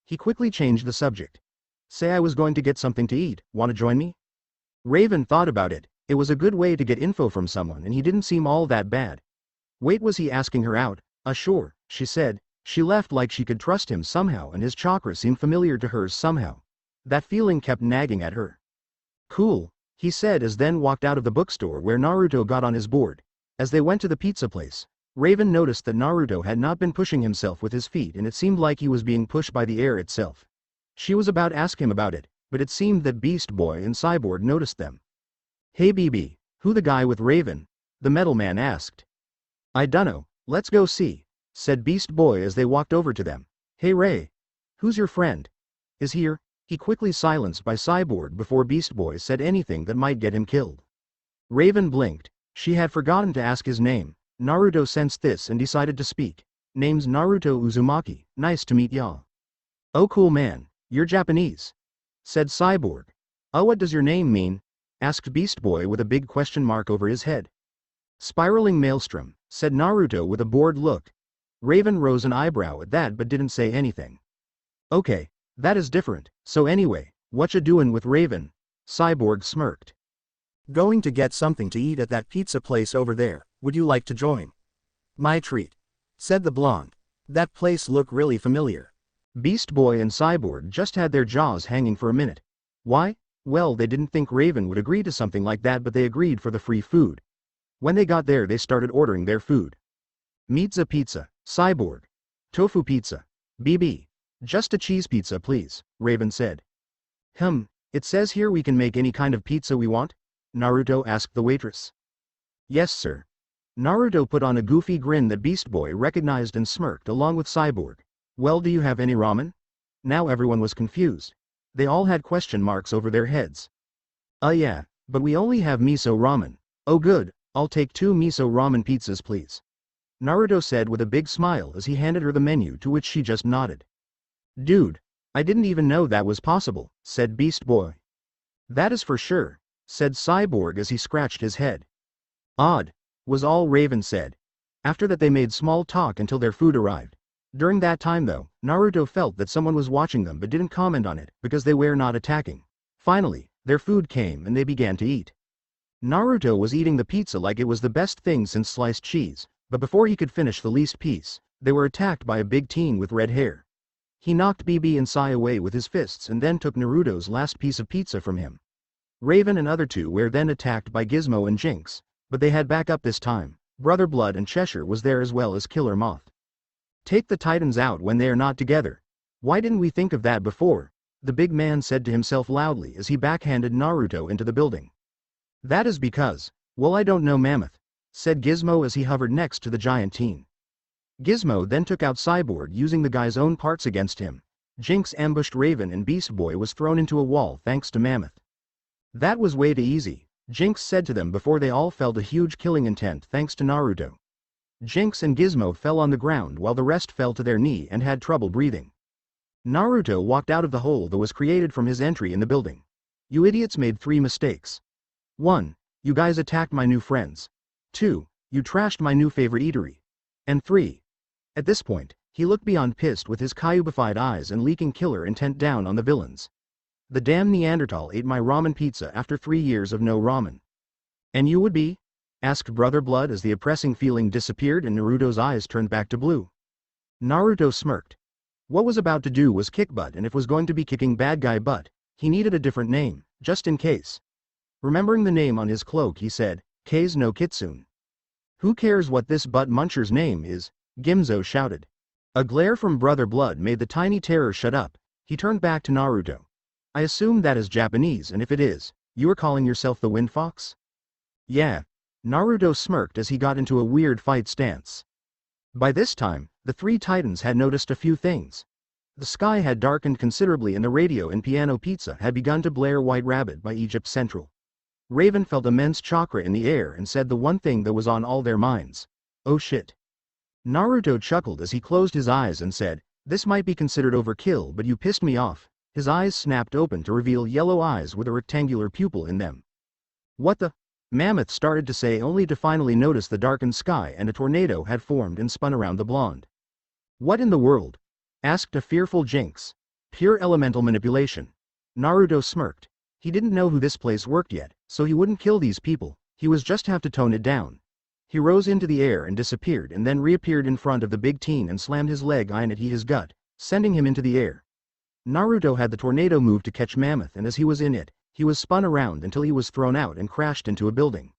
He quickly changed the subject. Say I was going to get something to eat, wanna join me? Raven thought about it. It was a good way to get info from someone and he didn't seem all that bad. Wait, was he asking her out? Sure, she said. She left like she could trust him somehow, and his chakra seemed familiar to hers somehow. That feeling kept nagging at her. Cool, he said as then walked out of the bookstore where Naruto got on his board. As they went to the pizza place, Raven noticed that Naruto had not been pushing himself with his feet, and it seemed like he was being pushed by the air itself. She was about to ask him about it, but it seemed that Beast Boy and Cyborg noticed them. Hey BB, who the guy with Raven? The metal man asked. I dunno, let's go see, said Beast Boy as they walked over to them. Hey Ray. Who's your friend? Is here? He quickly silenced by Cyborg before Beast Boy said anything that might get him killed. Raven blinked. She had forgotten to ask his name. Naruto sensed this and decided to speak. Name's Naruto Uzumaki, nice to meet y'all. Oh cool man, you're Japanese, said Cyborg. Oh, what does your name mean? Asked Beast Boy with a big question mark over his head. Spiraling Maelstrom, said Naruto with a bored look. Raven rose an eyebrow at that but didn't say anything. Okay, that is different, so anyway, whatcha doin' with Raven? Cyborg smirked. Going to get something to eat at that pizza place over there, would you like to join? My treat, said the blonde. That place looked really familiar. Beast Boy and Cyborg just had their jaws hanging for a minute. Why? Well, they didn't think Raven would agree to something like that, but they agreed for the free food. When they got there, they started ordering their food. Meatza pizza, Cyborg. Tofu pizza. BB. Just a cheese pizza please, Raven said. It says here we can make any kind of pizza we want? Naruto asked the waitress. Yes sir. Naruto put on a goofy grin that Beast Boy recognized and smirked along with Cyborg. Well, do you have any ramen? Now everyone was confused. They all had question marks over their heads. Yeah, but we only have miso ramen. Oh good, I'll take 2 miso ramen pizzas please, Naruto said with a big smile as he handed her the menu, to which she just nodded. Dude, I didn't even know that was possible, said Beast Boy. That is for sure, said Cyborg as he scratched his head. Odd, was all Raven said. After that they made small talk until their food arrived. During that time though, Naruto felt that someone was watching them but didn't comment on it because they were not attacking. Finally, their food came and they began to eat. Naruto was eating the pizza like it was the best thing since sliced cheese, but before he could finish the least piece, they were attacked by a big teen with red hair. He knocked BB and Sai away with his fists and then took Naruto's last piece of pizza from him. Raven and other two were then attacked by Gizmo and Jinx, but they had backup this time. Brother Blood and Cheshire was there as well as Killer Moth. Take the Titans out when they are not together. Why didn't we think of that before? The big man said to himself loudly as he backhanded Naruto into the building. That is because, well, I don't know, Mammoth, said Gizmo as he hovered next to the giant teen. Gizmo then took out Cyborg using the guy's own parts against him. Jinx ambushed Raven and Beast Boy was thrown into a wall thanks to Mammoth. That was way too easy, Jinx said to them before they all felt a huge killing intent thanks to Naruto. Jinx and Gizmo fell on the ground while the rest fell to their knee and had trouble breathing. Naruto walked out of the hole that was created from his entry in the building. You idiots made 3 mistakes. 1. You guys attacked my new friends. 2. You trashed my new favorite eatery. And 3. At this point, he looked beyond pissed with his Kyuubified eyes and leaking killer intent down on the villains. The damn Neanderthal ate my ramen pizza after 3 years of no ramen. And you would be? Asked Brother Blood as the oppressing feeling disappeared and Naruto's eyes turned back to blue. Naruto smirked. What was about to do was kick butt, and if was going to be kicking bad guy butt, he needed a different name, just in case. Remembering the name on his cloak, he said, Kei's no Kitsune. Who cares what this butt muncher's name is? Gimzo shouted. A glare from Brother Blood made the tiny terror shut up. He turned back to Naruto. I assume that is Japanese, and if it is, you are calling yourself the Wind Fox? Yeah. Naruto smirked as he got into a weird fight stance. By this time, the 3 titans had noticed a few things. The sky had darkened considerably and the radio in Piano Pizza had begun to blare White Rabbit by Egypt Central. Raven felt immense chakra in the air and said the one thing that was on all their minds. Oh shit. Naruto chuckled as he closed his eyes and said, this might be considered overkill, but you pissed me off. His eyes snapped open to reveal yellow eyes with a rectangular pupil in them. What the? Mammoth started to say, only to finally notice the darkened sky and a tornado had formed and spun around the blonde. What in the world? Asked a fearful Jinx. Pure elemental manipulation. Naruto smirked. He didn't know who this place worked yet, so he wouldn't kill these people, he was just have to tone it down. He rose into the air and disappeared and then reappeared in front of the big teen and slammed his leg in at his gut, sending him into the air. Naruto had the tornado move to catch Mammoth, and as he was in it, he was spun around until he was thrown out and crashed into a building.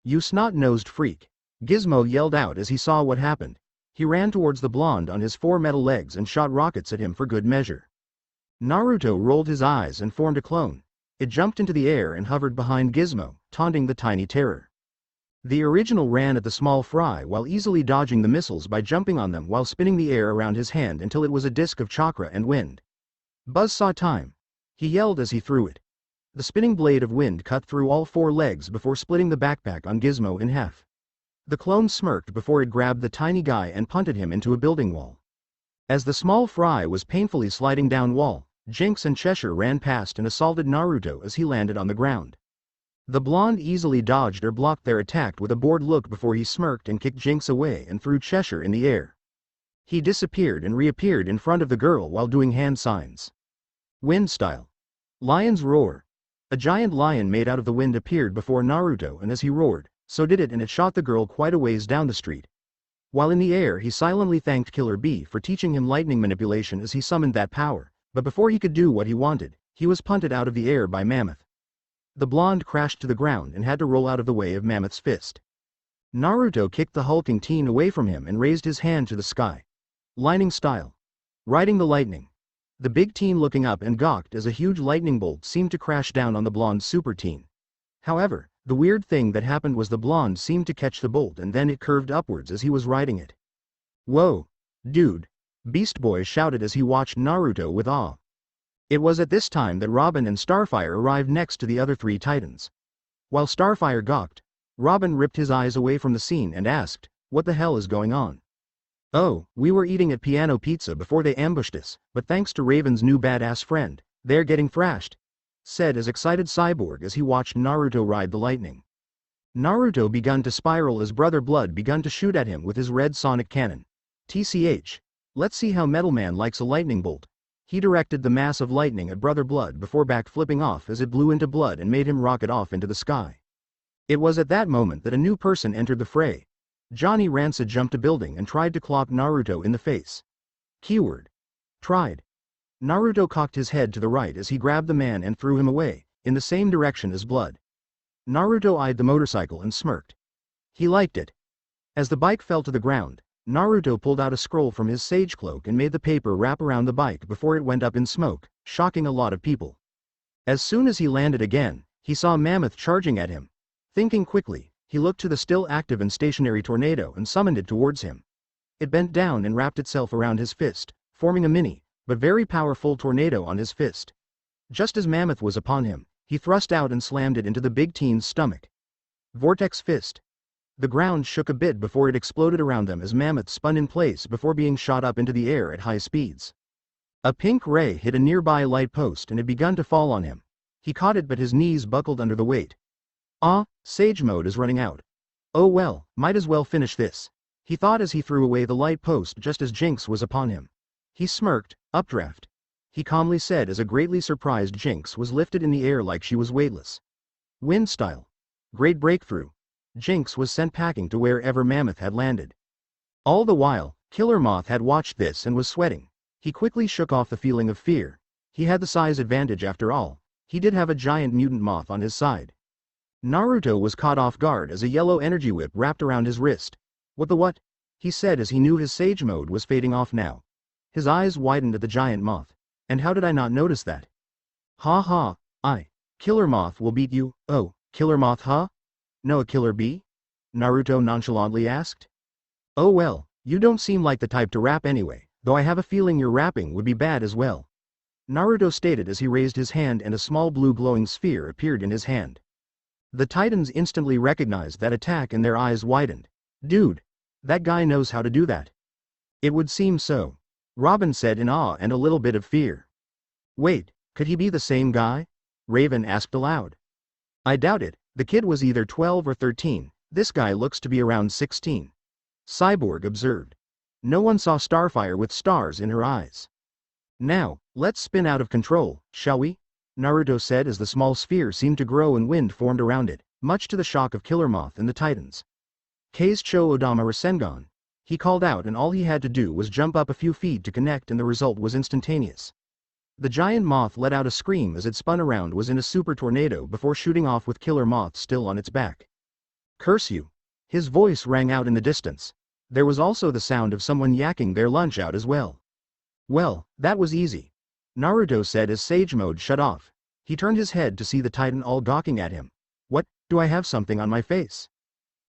"You snot-nosed freak!" Gizmo yelled out as he saw what happened. He ran towards the blonde on his 4 metal legs and shot rockets at him for good measure. Naruto rolled his eyes and formed a clone. It jumped into the air and hovered behind Gizmo, taunting the tiny Terror. The original ran at the small fry while easily dodging the missiles by jumping on them while spinning the air around his hand until it was a disc of chakra and wind. "Buzzsaw time!" he yelled as he threw it. The spinning blade of wind cut through all 4 legs before splitting the backpack on Gizmo in half. The clone smirked before it grabbed the tiny guy and punted him into a building wall. As the small fry was painfully sliding down wall, Jinx and Cheshire ran past and assaulted Naruto as he landed on the ground. The blonde easily dodged or blocked their attack with a bored look before he smirked and kicked Jinx away and threw Cheshire in the air. He disappeared and reappeared in front of the girl while doing hand signs. Wind style. Lion's roar. A giant lion made out of the wind appeared before Naruto, and as he roared, so did it, and it shot the girl quite a ways down the street. While in the air he silently thanked Killer Bee for teaching him lightning manipulation as he summoned that power, but before he could do what he wanted, he was punted out of the air by Mammoth. The blonde crashed to the ground and had to roll out of the way of Mammoth's fist. Naruto kicked the hulking teen away from him and raised his hand to the sky. Lightning style. Riding the lightning. The big teen looking up and gawked as a huge lightning bolt seemed to crash down on the blonde super teen. However, the weird thing that happened was the blonde seemed to catch the bolt and then it curved upwards as he was riding it. "Whoa, dude!" Beast Boy shouted as he watched Naruto with awe. It was at this time that Robin and Starfire arrived next to the other 3 titans. While Starfire gawked, Robin ripped his eyes away from the scene and asked, "What the hell is going on?" "Oh, we were eating at Piano Pizza before they ambushed us, but thanks to Raven's new badass friend, they're getting thrashed," said as excited Cyborg as he watched Naruto ride the lightning. Naruto begun to spiral as Brother Blood begun to shoot at him with his red sonic cannon. "TCH. Let's see how Metal Man likes a lightning bolt." He directed the mass of lightning at Brother Blood before back flipping off as it blew into blood and made him rocket off into the sky. It was at that moment that a new person entered the fray. Johnny Rancid jumped a building and tried to clock Naruto in the face. Keyword. Tried. Naruto cocked his head to the right as he grabbed the man and threw him away, in the same direction as Blood. Naruto eyed the motorcycle and smirked. He liked it. As the bike fell to the ground, Naruto pulled out a scroll from his sage cloak and made the paper wrap around the bike before it went up in smoke, shocking a lot of people. As soon as he landed again, he saw Mammoth charging at him. Thinking quickly, he looked to the still active and stationary tornado and summoned it towards him. It bent down and wrapped itself around his fist, forming a mini, but very powerful tornado on his fist. Just as Mammoth was upon him, he thrust out and slammed it into the big teen's stomach. Vortex fist. The ground shook a bit before it exploded around them as Mammoth spun in place before being shot up into the air at high speeds. A pink ray hit a nearby light post and it begun to fall on him. He caught it but his knees buckled under the weight. "Ah, Sage mode is running out. Oh well, might as well finish this," he thought as he threw away the light post just as Jinx was upon him. He smirked, "Updraft," he calmly said as a greatly surprised Jinx was lifted in the air like she was weightless. Wind style. Great breakthrough. Jinx was sent packing to wherever Mammoth had landed. All the while, Killer Moth had watched this and was sweating. He quickly shook off the feeling of fear. He had the size advantage after all. He did have a giant mutant moth on his side. Naruto was caught off guard as a yellow energy whip wrapped around his wrist. "What the what?" he said as he knew his sage mode was fading off now. His eyes widened at the giant moth. "And how did I not notice that?" "Ha ha, Killer Moth will beat you." "Oh, Killer Moth, huh? No, a Killer Bee?" Naruto nonchalantly asked. "Oh well, you don't seem like the type to rap anyway, though I have a feeling your rapping would be bad as well," Naruto stated as he raised his hand and a small blue glowing sphere appeared in his hand. The Titans instantly recognized that attack and their eyes widened. "Dude, that guy knows how to do that." "It would seem so," Robin said in awe and a little bit of fear. "Wait, could he be the same guy?" Raven asked aloud. "I doubt it, the kid was either 12 or 13, this guy looks to be around 16. Cyborg observed. No one saw Starfire with stars in her eyes. "Now, let's spin out of control, shall we?" Naruto said as the small sphere seemed to grow and wind formed around it, much to the shock of Killer Moth and the Titans. Cho Odama Rasengan. He called out and all he had to do was jump up a few feet to connect and the result was instantaneous. The giant moth let out a scream as it spun around was in a super tornado before shooting off with killer moth still on its back. Curse you! His voice rang out in the distance. There was also the sound of someone yakking their lunch out as well. Well, that was easy. Naruto said as Sage Mode shut off. He turned his head to see the Titan all gawking at him. What, do I have something on my face?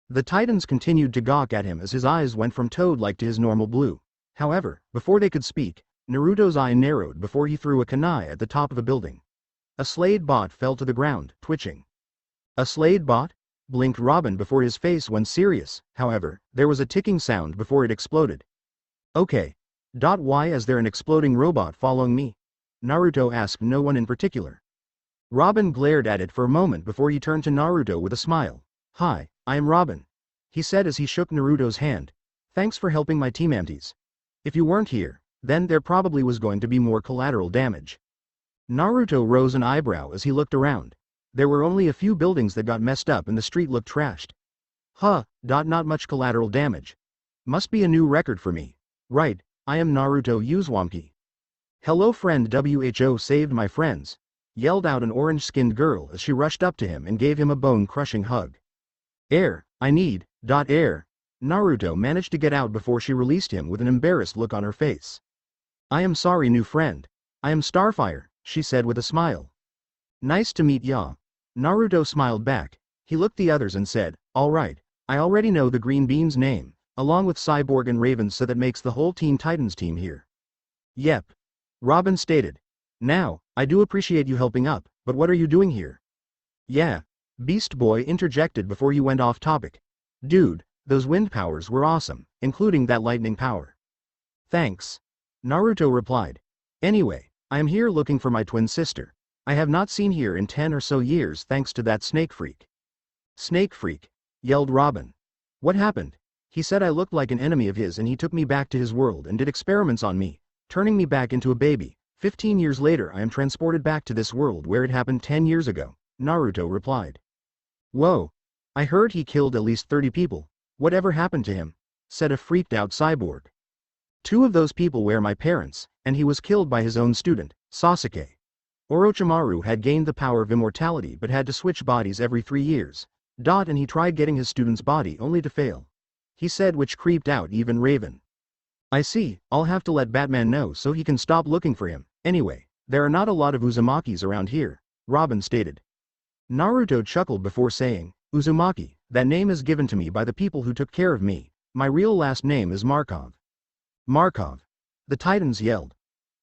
The Titans continued to gawk at him as his eyes went from toad-like to his normal blue. However, before they could speak, Naruto's eye narrowed before he threw a kunai at the top of a building. A Slade bot fell to the ground, twitching. A Slade bot? Blinked Robin before his face went serious. However, there was a ticking sound before it exploded. Okay. Why is there an exploding robot following me? Naruto asked no one in particular. Robin glared at it for a moment before he turned to Naruto with a smile. Hi, I am Robin. He said as he shook Naruto's hand. Thanks for helping my team empties. If you weren't here, then there probably was going to be more collateral damage. Naruto rose an eyebrow as he looked around. There were only a few buildings that got messed up and the street looked trashed. Not much collateral damage. Must be a new record for me. Right, I am Naruto Uzumaki. Hello friend WHO saved my friends, yelled out an orange-skinned girl as she rushed up to him and gave him a bone-crushing hug. Air, I need, air. Naruto managed to get out before she released him with an embarrassed look on her face. I am sorry new friend. I am Starfire, she said with a smile. Nice to meet ya. Naruto smiled back. He looked the others and said, alright, I already know the Green Bean's name, along with Cyborg and Raven, so that makes the whole Teen Titans team here. Yep. Robin stated. Now, I do appreciate you helping up, but what are you doing here? Yeah. Beast Boy interjected before he went off topic. Dude, those wind powers were awesome, including that lightning power. Thanks. Naruto replied. Anyway, I am here looking for my twin sister. I have not seen her in 10 or so years thanks to that snake freak. Snake freak, yelled Robin. What happened? He said I looked like an enemy of his and he took me back to his world and did experiments on me, turning me back into a baby. 15 years later I am transported back to this world where it happened 10 years ago, Naruto replied. Whoa. I heard he killed at least 30 people. Whatever happened to him? Said a freaked out cyborg. 2 of those people were my parents, and he was killed by his own student, Sasuke. Orochimaru had gained the power of immortality but had to switch bodies every 3 years. And he tried getting his student's body only to fail. He said, which creeped out even Raven. I see, I'll have to let Batman know so he can stop looking for him. Anyway, there are not a lot of Uzumakis around here, Robin stated. Naruto chuckled before saying, Uzumaki, that name is given to me by the people who took care of me. My real last name is Markov. Markov. The Titans yelled.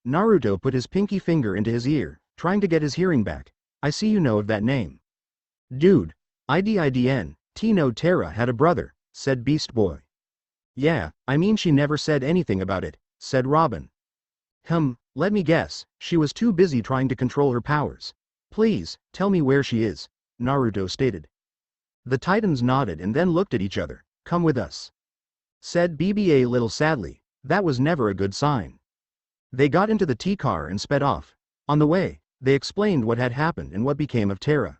Naruto put his pinky finger into his ear, trying to get his hearing back. I see you know of that name. Dude, IDIDN, Tino Tera had a brother, said Beast Boy. Yeah, I mean she never said anything about it, said Robin. Let me guess, she was too busy trying to control her powers. Please, tell me where she is, Naruto stated. The Titans nodded and then looked at each other. Come with us, said BBA a little sadly. That was never a good sign. They got into the T-car and sped off. On the way, they explained what had happened and what became of Tera.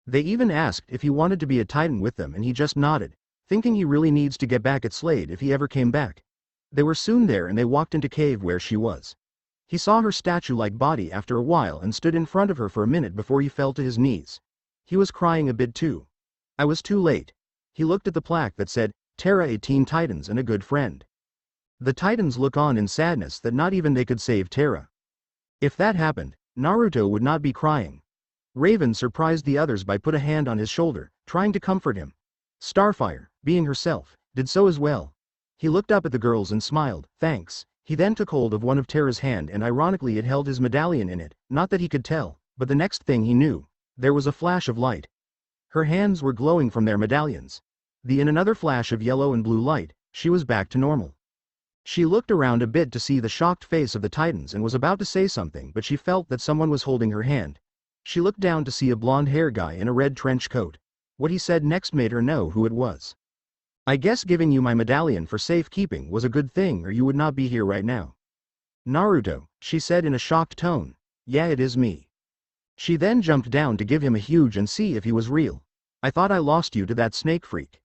They even asked if he wanted to be a Titan with them and he just nodded, thinking he really needs to get back at Slade if he ever came back. They were soon there and they walked into cave where she was. He saw her statue-like body after a while and stood in front of her for a minute before he fell to his knees. He was crying a bit too. I was too late. He looked at the plaque that said, Tera a Teen Titans and a good friend. The Titans look on in sadness that not even they could save Tera. If that happened, Naruto would not be crying. Raven surprised the others by put a hand on his shoulder, trying to comfort him. Starfire, being herself, did so as well. He looked up at the girls and smiled, thanks. He then took hold of one of Tera's hand and ironically it held his medallion in it, not that he could tell, but the next thing he knew, there was a flash of light. Her hands were glowing from their medallions. In another flash of yellow and blue light, she was back to normal. She looked around a bit to see the shocked face of the Titans and was about to say something but she felt that someone was holding her hand. She looked down to see a blonde-haired guy in a red trench coat. What he said next made her know who it was. I guess giving you my medallion for safekeeping was a good thing or you would not be here right now. Naruto, she said in a shocked tone. Yeah, it is me. She then jumped down to give him a huge and see if he was real. I thought I lost you to that snake freak.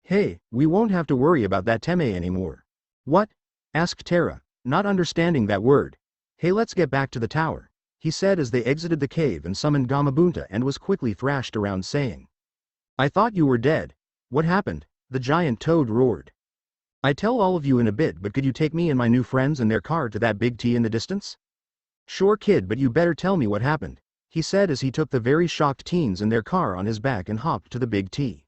Hey, we won't have to worry about that Teme anymore. What? Asked Tera, not understanding that word. Hey, let's get back to the tower, he said as they exited the cave and summoned Gamabunta and was quickly thrashed around saying. I thought you were dead. What happened? The giant toad roared. I tell all of you in a bit, but could you take me and my new friends and their car to that big T in the distance? Sure kid, but you better tell me what happened, he said as he took the very shocked teens and their car on his back and hopped to the big T.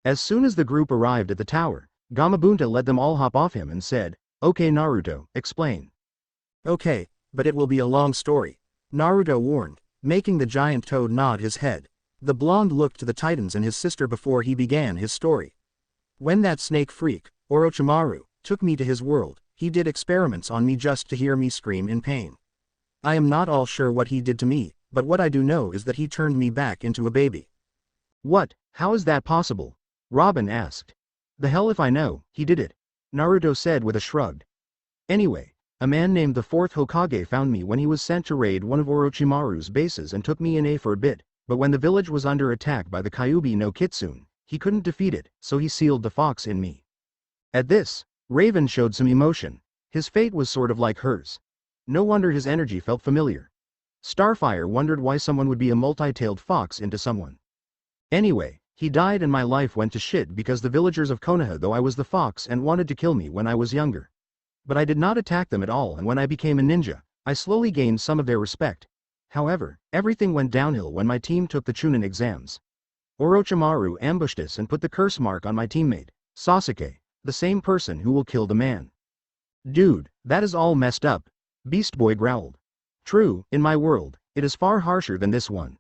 As soon as the group arrived at the tower, Gamabunta let them all hop off him and said, Okay Naruto, explain. Okay, but it will be a long story, Naruto warned, making the giant toad nod his head. The blonde looked to the Titans and his sister before he began his story. When that snake freak, Orochimaru, took me to his world, he did experiments on me just to hear me scream in pain. I am not all sure what he did to me, but what I do know is that he turned me back into a baby. What? How is that possible? Robin asked. The hell if I know, he did it, Naruto said with a shrug. Anyway, a man named the 4th Hokage found me when he was sent to raid one of Orochimaru's bases and took me in for a bit, but when the village was under attack by the Kyuubi no Kitsune, he couldn't defeat it, so he sealed the fox in me. At this, Raven showed some emotion. His fate was sort of like hers. No wonder his energy felt familiar. Starfire wondered why someone would be a multi-tailed fox into someone. Anyway, he died and my life went to shit because the villagers of Konoha though I was the fox and wanted to kill me when I was younger. But I did not attack them at all, and when I became a ninja, I slowly gained some of their respect. However, everything went downhill when my team took the Chunin exams. Orochimaru ambushed us and put the curse mark on my teammate, Sasuke, the same person who will kill the man. Dude, that is all messed up, Beast Boy growled. True, in my world, it is far harsher than this one,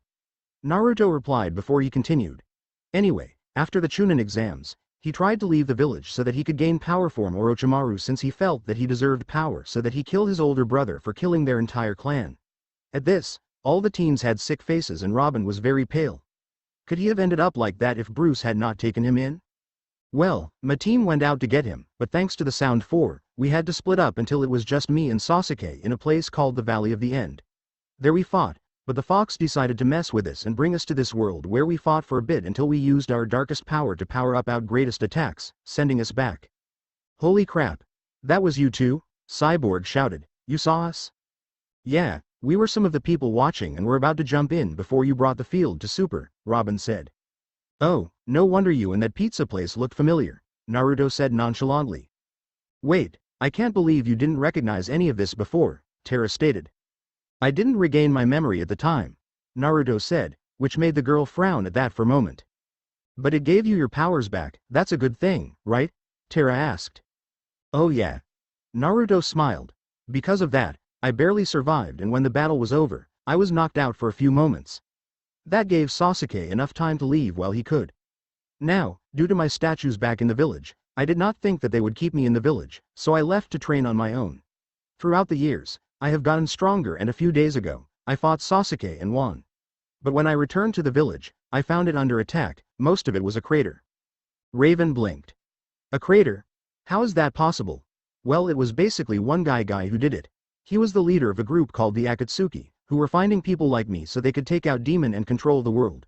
Naruto replied before he continued. Anyway, after the Chunin exams, he tried to leave the village so that he could gain power from Orochimaru since he felt that he deserved power, so that he killed his older brother for killing their entire clan. At this, all the teens had sick faces and Robin was very pale. Could he have ended up like that if Bruce had not taken him in? Well, my team went out to get him, but thanks to the Sound 4, we had to split up until it was just me and Sasuke in a place called the Valley of the End. There we fought, but the fox decided to mess with us and bring us to this world where we fought for a bit until we used our darkest power to power up our greatest attacks, sending us back. Holy crap. That was you too? Cyborg shouted. You saw us? Yeah, we were some of the people watching and were about to jump in before you brought the field to Super, Robin said. Oh, no wonder you and that pizza place looked familiar, Naruto said nonchalantly. Wait, I can't believe you didn't recognize any of this before, Tera stated. I didn't regain my memory at the time, Naruto said, which made the girl frown at that for a moment. But it gave you your powers back, that's a good thing, right? Tera asked. Oh yeah. Naruto smiled. Because of that, I barely survived, and when the battle was over, I was knocked out for a few moments. That gave Sasuke enough time to leave while he could. Now, due to my statues back in the village, I did not think that they would keep me in the village, so I left to train on my own. Throughout the years, I have gotten stronger, and a few days ago, I fought Sasuke and won. But when I returned to the village, I found it under attack. Most of it was a crater. Raven blinked. A crater? How is that possible? Well, it was basically one guy who did it. He was the leader of a group called the Akatsuki, who were finding people like me so they could take out demon and control the world.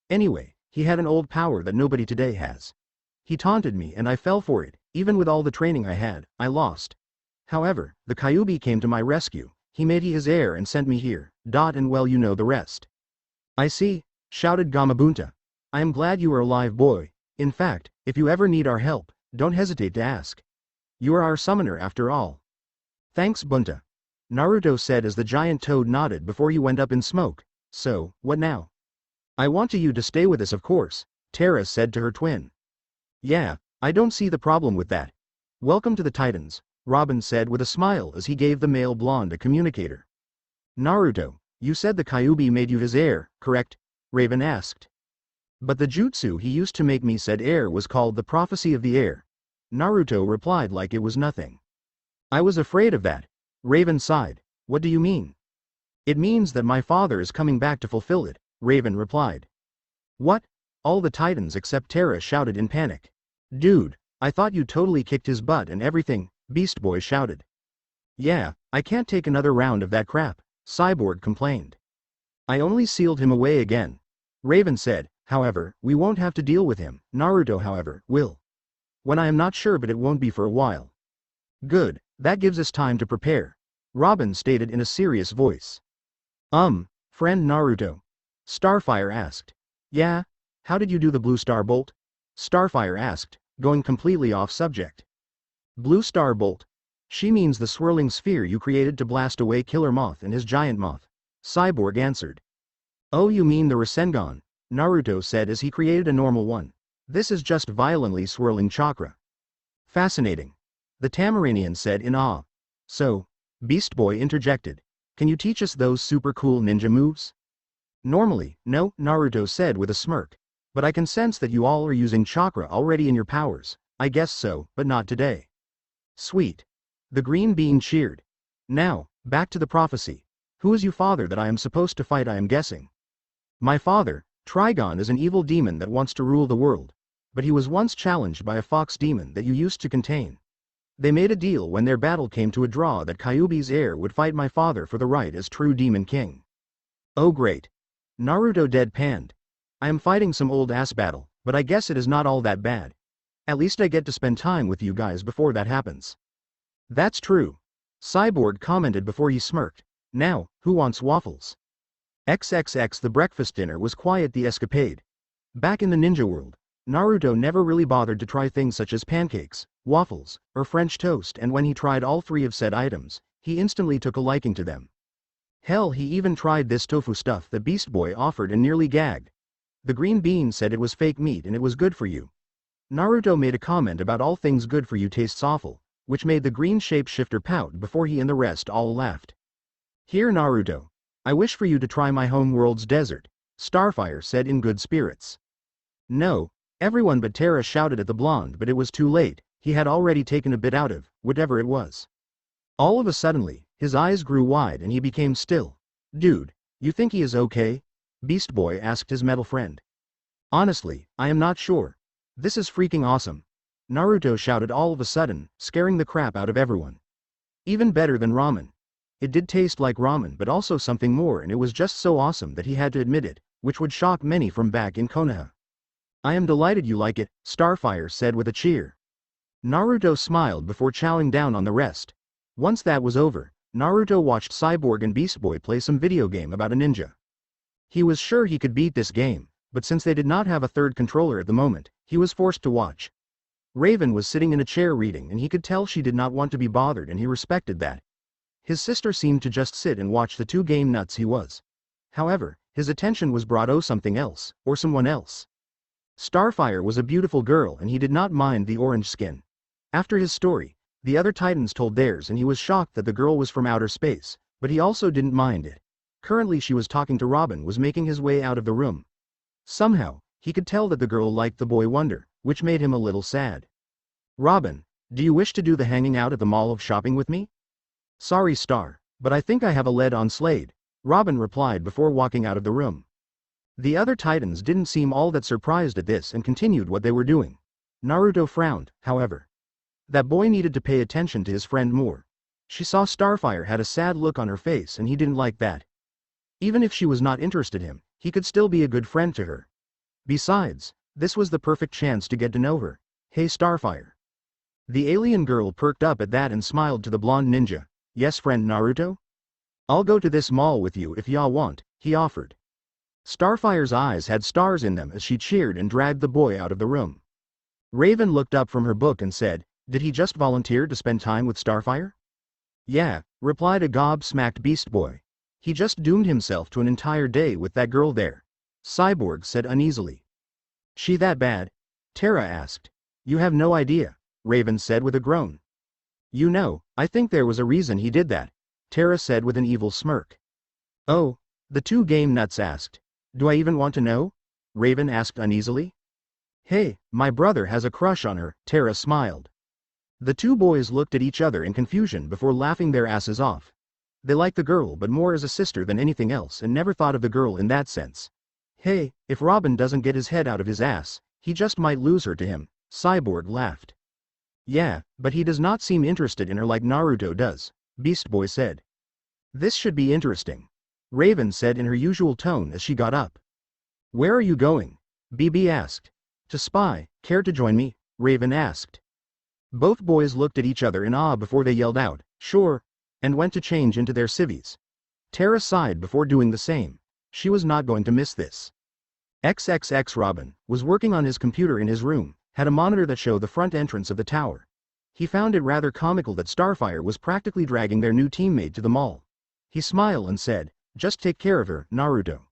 Anyway, he had an old power that nobody today has. He taunted me and I fell for it. Even with all the training I had, I lost. However, the Kyuubi came to my rescue. He made his heir and sent me here, and well, you know the rest. I see, shouted Gamabunta. I am glad you are alive, boy. In fact, if you ever need our help, don't hesitate to ask. You are our summoner after all. Thanks, Bunta, Naruto said as the giant toad nodded before he went up in smoke. So, what now? I want you to stay with us, of course, Tera said to her twin. Yeah, I don't see the problem with that. Welcome to the Titans, Robin said with a smile as he gave the male blonde a communicator. Naruto, you said the Kyuubi made you his heir, correct? Raven asked. But the jutsu he used to make me said heir was called the Prophecy of the Heir. Naruto replied like it was nothing. I was afraid of that. Raven sighed. What do you mean? It means that my father is coming back to fulfill it, Raven replied. What? All the Titans except Tera shouted in panic. Dude, I thought you totally kicked his butt and everything, Beast Boy shouted. Yeah, I can't take another round of that crap, Cyborg complained. I only sealed him away again. Raven said, however, we won't have to deal with him. Naruto, however, will. When I am not sure, but it won't be for a while. Good, that gives us time to prepare, Robin stated in a serious voice. Friend Naruto? Starfire asked. Yeah? How did you do the blue star bolt? Starfire asked, going completely off subject. Blue star bolt? She means the swirling sphere you created to blast away Killer Moth and his giant moth. Cyborg answered. Oh, you mean the Rasengan, Naruto said as he created a normal one. This is just violently swirling chakra. Fascinating, the Tamaranian said in awe. So, Beast Boy interjected. Can you teach us those super cool ninja moves? Normally, no, Naruto said with a smirk. But I can sense that you all are using chakra already in your powers. I guess so, but not today. Sweet. The green bean cheered. Now, back to the prophecy. Who is your father that I am supposed to fight? I am guessing. My father, Trigon, is an evil demon that wants to rule the world. But he was once challenged by a fox demon that you used to contain. They made a deal when their battle came to a draw that Kyuubi's heir would fight my father for the right as true demon king. Oh great. Naruto deadpanned. I am fighting some old ass battle, but I guess it is not all that bad. At least I get to spend time with you guys before that happens. That's true. Cyborg commented before he smirked. Now, who wants waffles? XXX. The breakfast dinner was quite the escapade. Back in the ninja world, Naruto never really bothered to try things such as pancakes, waffles, or French toast, and when he tried all three of said items, he instantly took a liking to them. Hell, he even tried this tofu stuff the Beast Boy offered and nearly gagged. The green bean said it was fake meat and it was good for you. Naruto made a comment about all things good for you tastes awful, which made the green shapeshifter pout before he and the rest all laughed. Here Naruto, I wish for you to try my home world's desert, Starfire said in good spirits. No, everyone but Tera shouted at the blonde, but it was too late, he had already taken a bit out of, whatever it was. All of a suddenly, his eyes grew wide and he became still. Dude, you think he is okay? Beast Boy asked his metal friend. Honestly, I am not sure. This is freaking awesome, Naruto shouted all of a sudden, scaring the crap out of everyone. Even better than ramen. It did taste like ramen but also something more, and it was just so awesome that he had to admit it, which would shock many from back in Konoha. I am delighted you like it, Starfire said with a cheer. Naruto smiled before chowing down on the rest. Once that was over, Naruto watched Cyborg and Beast Boy play some video game about a ninja. He was sure he could beat this game, but since they did not have a third controller at the moment, he was forced to watch. Raven was sitting in a chair reading and he could tell she did not want to be bothered, and he respected that. His sister seemed to just sit and watch the two game nuts he was. However, his attention was brought something else, or someone else. Starfire was a beautiful girl and he did not mind the orange skin. After his story, the other Titans told theirs and he was shocked that the girl was from outer space, but he also didn't mind it. Currently she was talking to Robin was making his way out of the room. Somehow, he could tell that the girl liked the boy wonder, which made him a little sad. Robin, do you wish to do the hanging out at the mall of shopping with me? Sorry Star, but I think I have a lead on Slade, Robin replied before walking out of the room. The other Titans didn't seem all that surprised at this and continued what they were doing. Naruto frowned, however. That boy needed to pay attention to his friend more. She saw Starfire had a sad look on her face and he didn't like that. Even if she was not interested in him, he could still be a good friend to her. Besides, this was the perfect chance to get to know her. Hey Starfire. The alien girl perked up at that and smiled to the blonde ninja. Yes friend Naruto? I'll go to this mall with you if y'all want, he offered. Starfire's eyes had stars in them as she cheered and dragged the boy out of the room. Raven looked up from her book and said, did he just volunteer to spend time with Starfire? Yeah, replied a gobsmacked Beast Boy. He just doomed himself to an entire day with that girl there. Cyborg said uneasily. She that bad? Tera asked. You have no idea, Raven said with a groan. You know, I think there was a reason he did that, Tera said with an evil smirk. Oh, the two game nuts asked. Do I even want to know? Raven asked uneasily. Hey, my brother has a crush on her, Tera smiled. The two boys looked at each other in confusion before laughing their asses off. They liked the girl but more as a sister than anything else and never thought of the girl in that sense. Hey, if Robin doesn't get his head out of his ass, he just might lose her to him, Cyborg laughed. Yeah, but he does not seem interested in her like Naruto does, Beast Boy said. This should be interesting, Raven said in her usual tone as she got up. Where are you going? BB asked. To spy, care to join me? Raven asked. Both boys looked at each other in awe before they yelled out, "Sure," and went to change into their civvies. Tera sighed before doing the same. She was not going to miss this. XXX Robin was working on his computer in his room, had a monitor that showed the front entrance of the tower. He found it rather comical that Starfire was practically dragging their new teammate to the mall. He smiled and said, "Just take care of her, Naruto."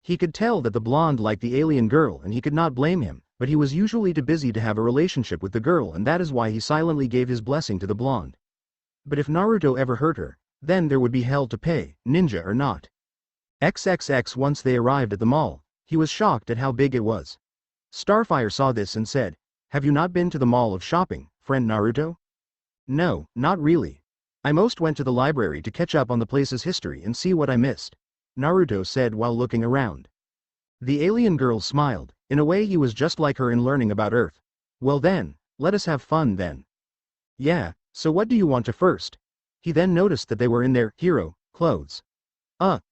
He could tell that the blonde liked the alien girl and he could not blame him, but he was usually too busy to have a relationship with the girl and that is why he silently gave his blessing to the blonde. But if Naruto ever hurt her, then there would be hell to pay, ninja or not. XXX Once they arrived at the mall, he was shocked at how big it was. Starfire saw this and said, "Have you not been to the mall of shopping, friend Naruto?" "No, not really. I most went to the library to catch up on the place's history and see what I missed," Naruto said while looking around. The alien girl smiled. In a way he was just like her in learning about Earth. "Well then, let us have fun then." "Yeah, so what do you want to first?" He then noticed that they were in their hero clothes.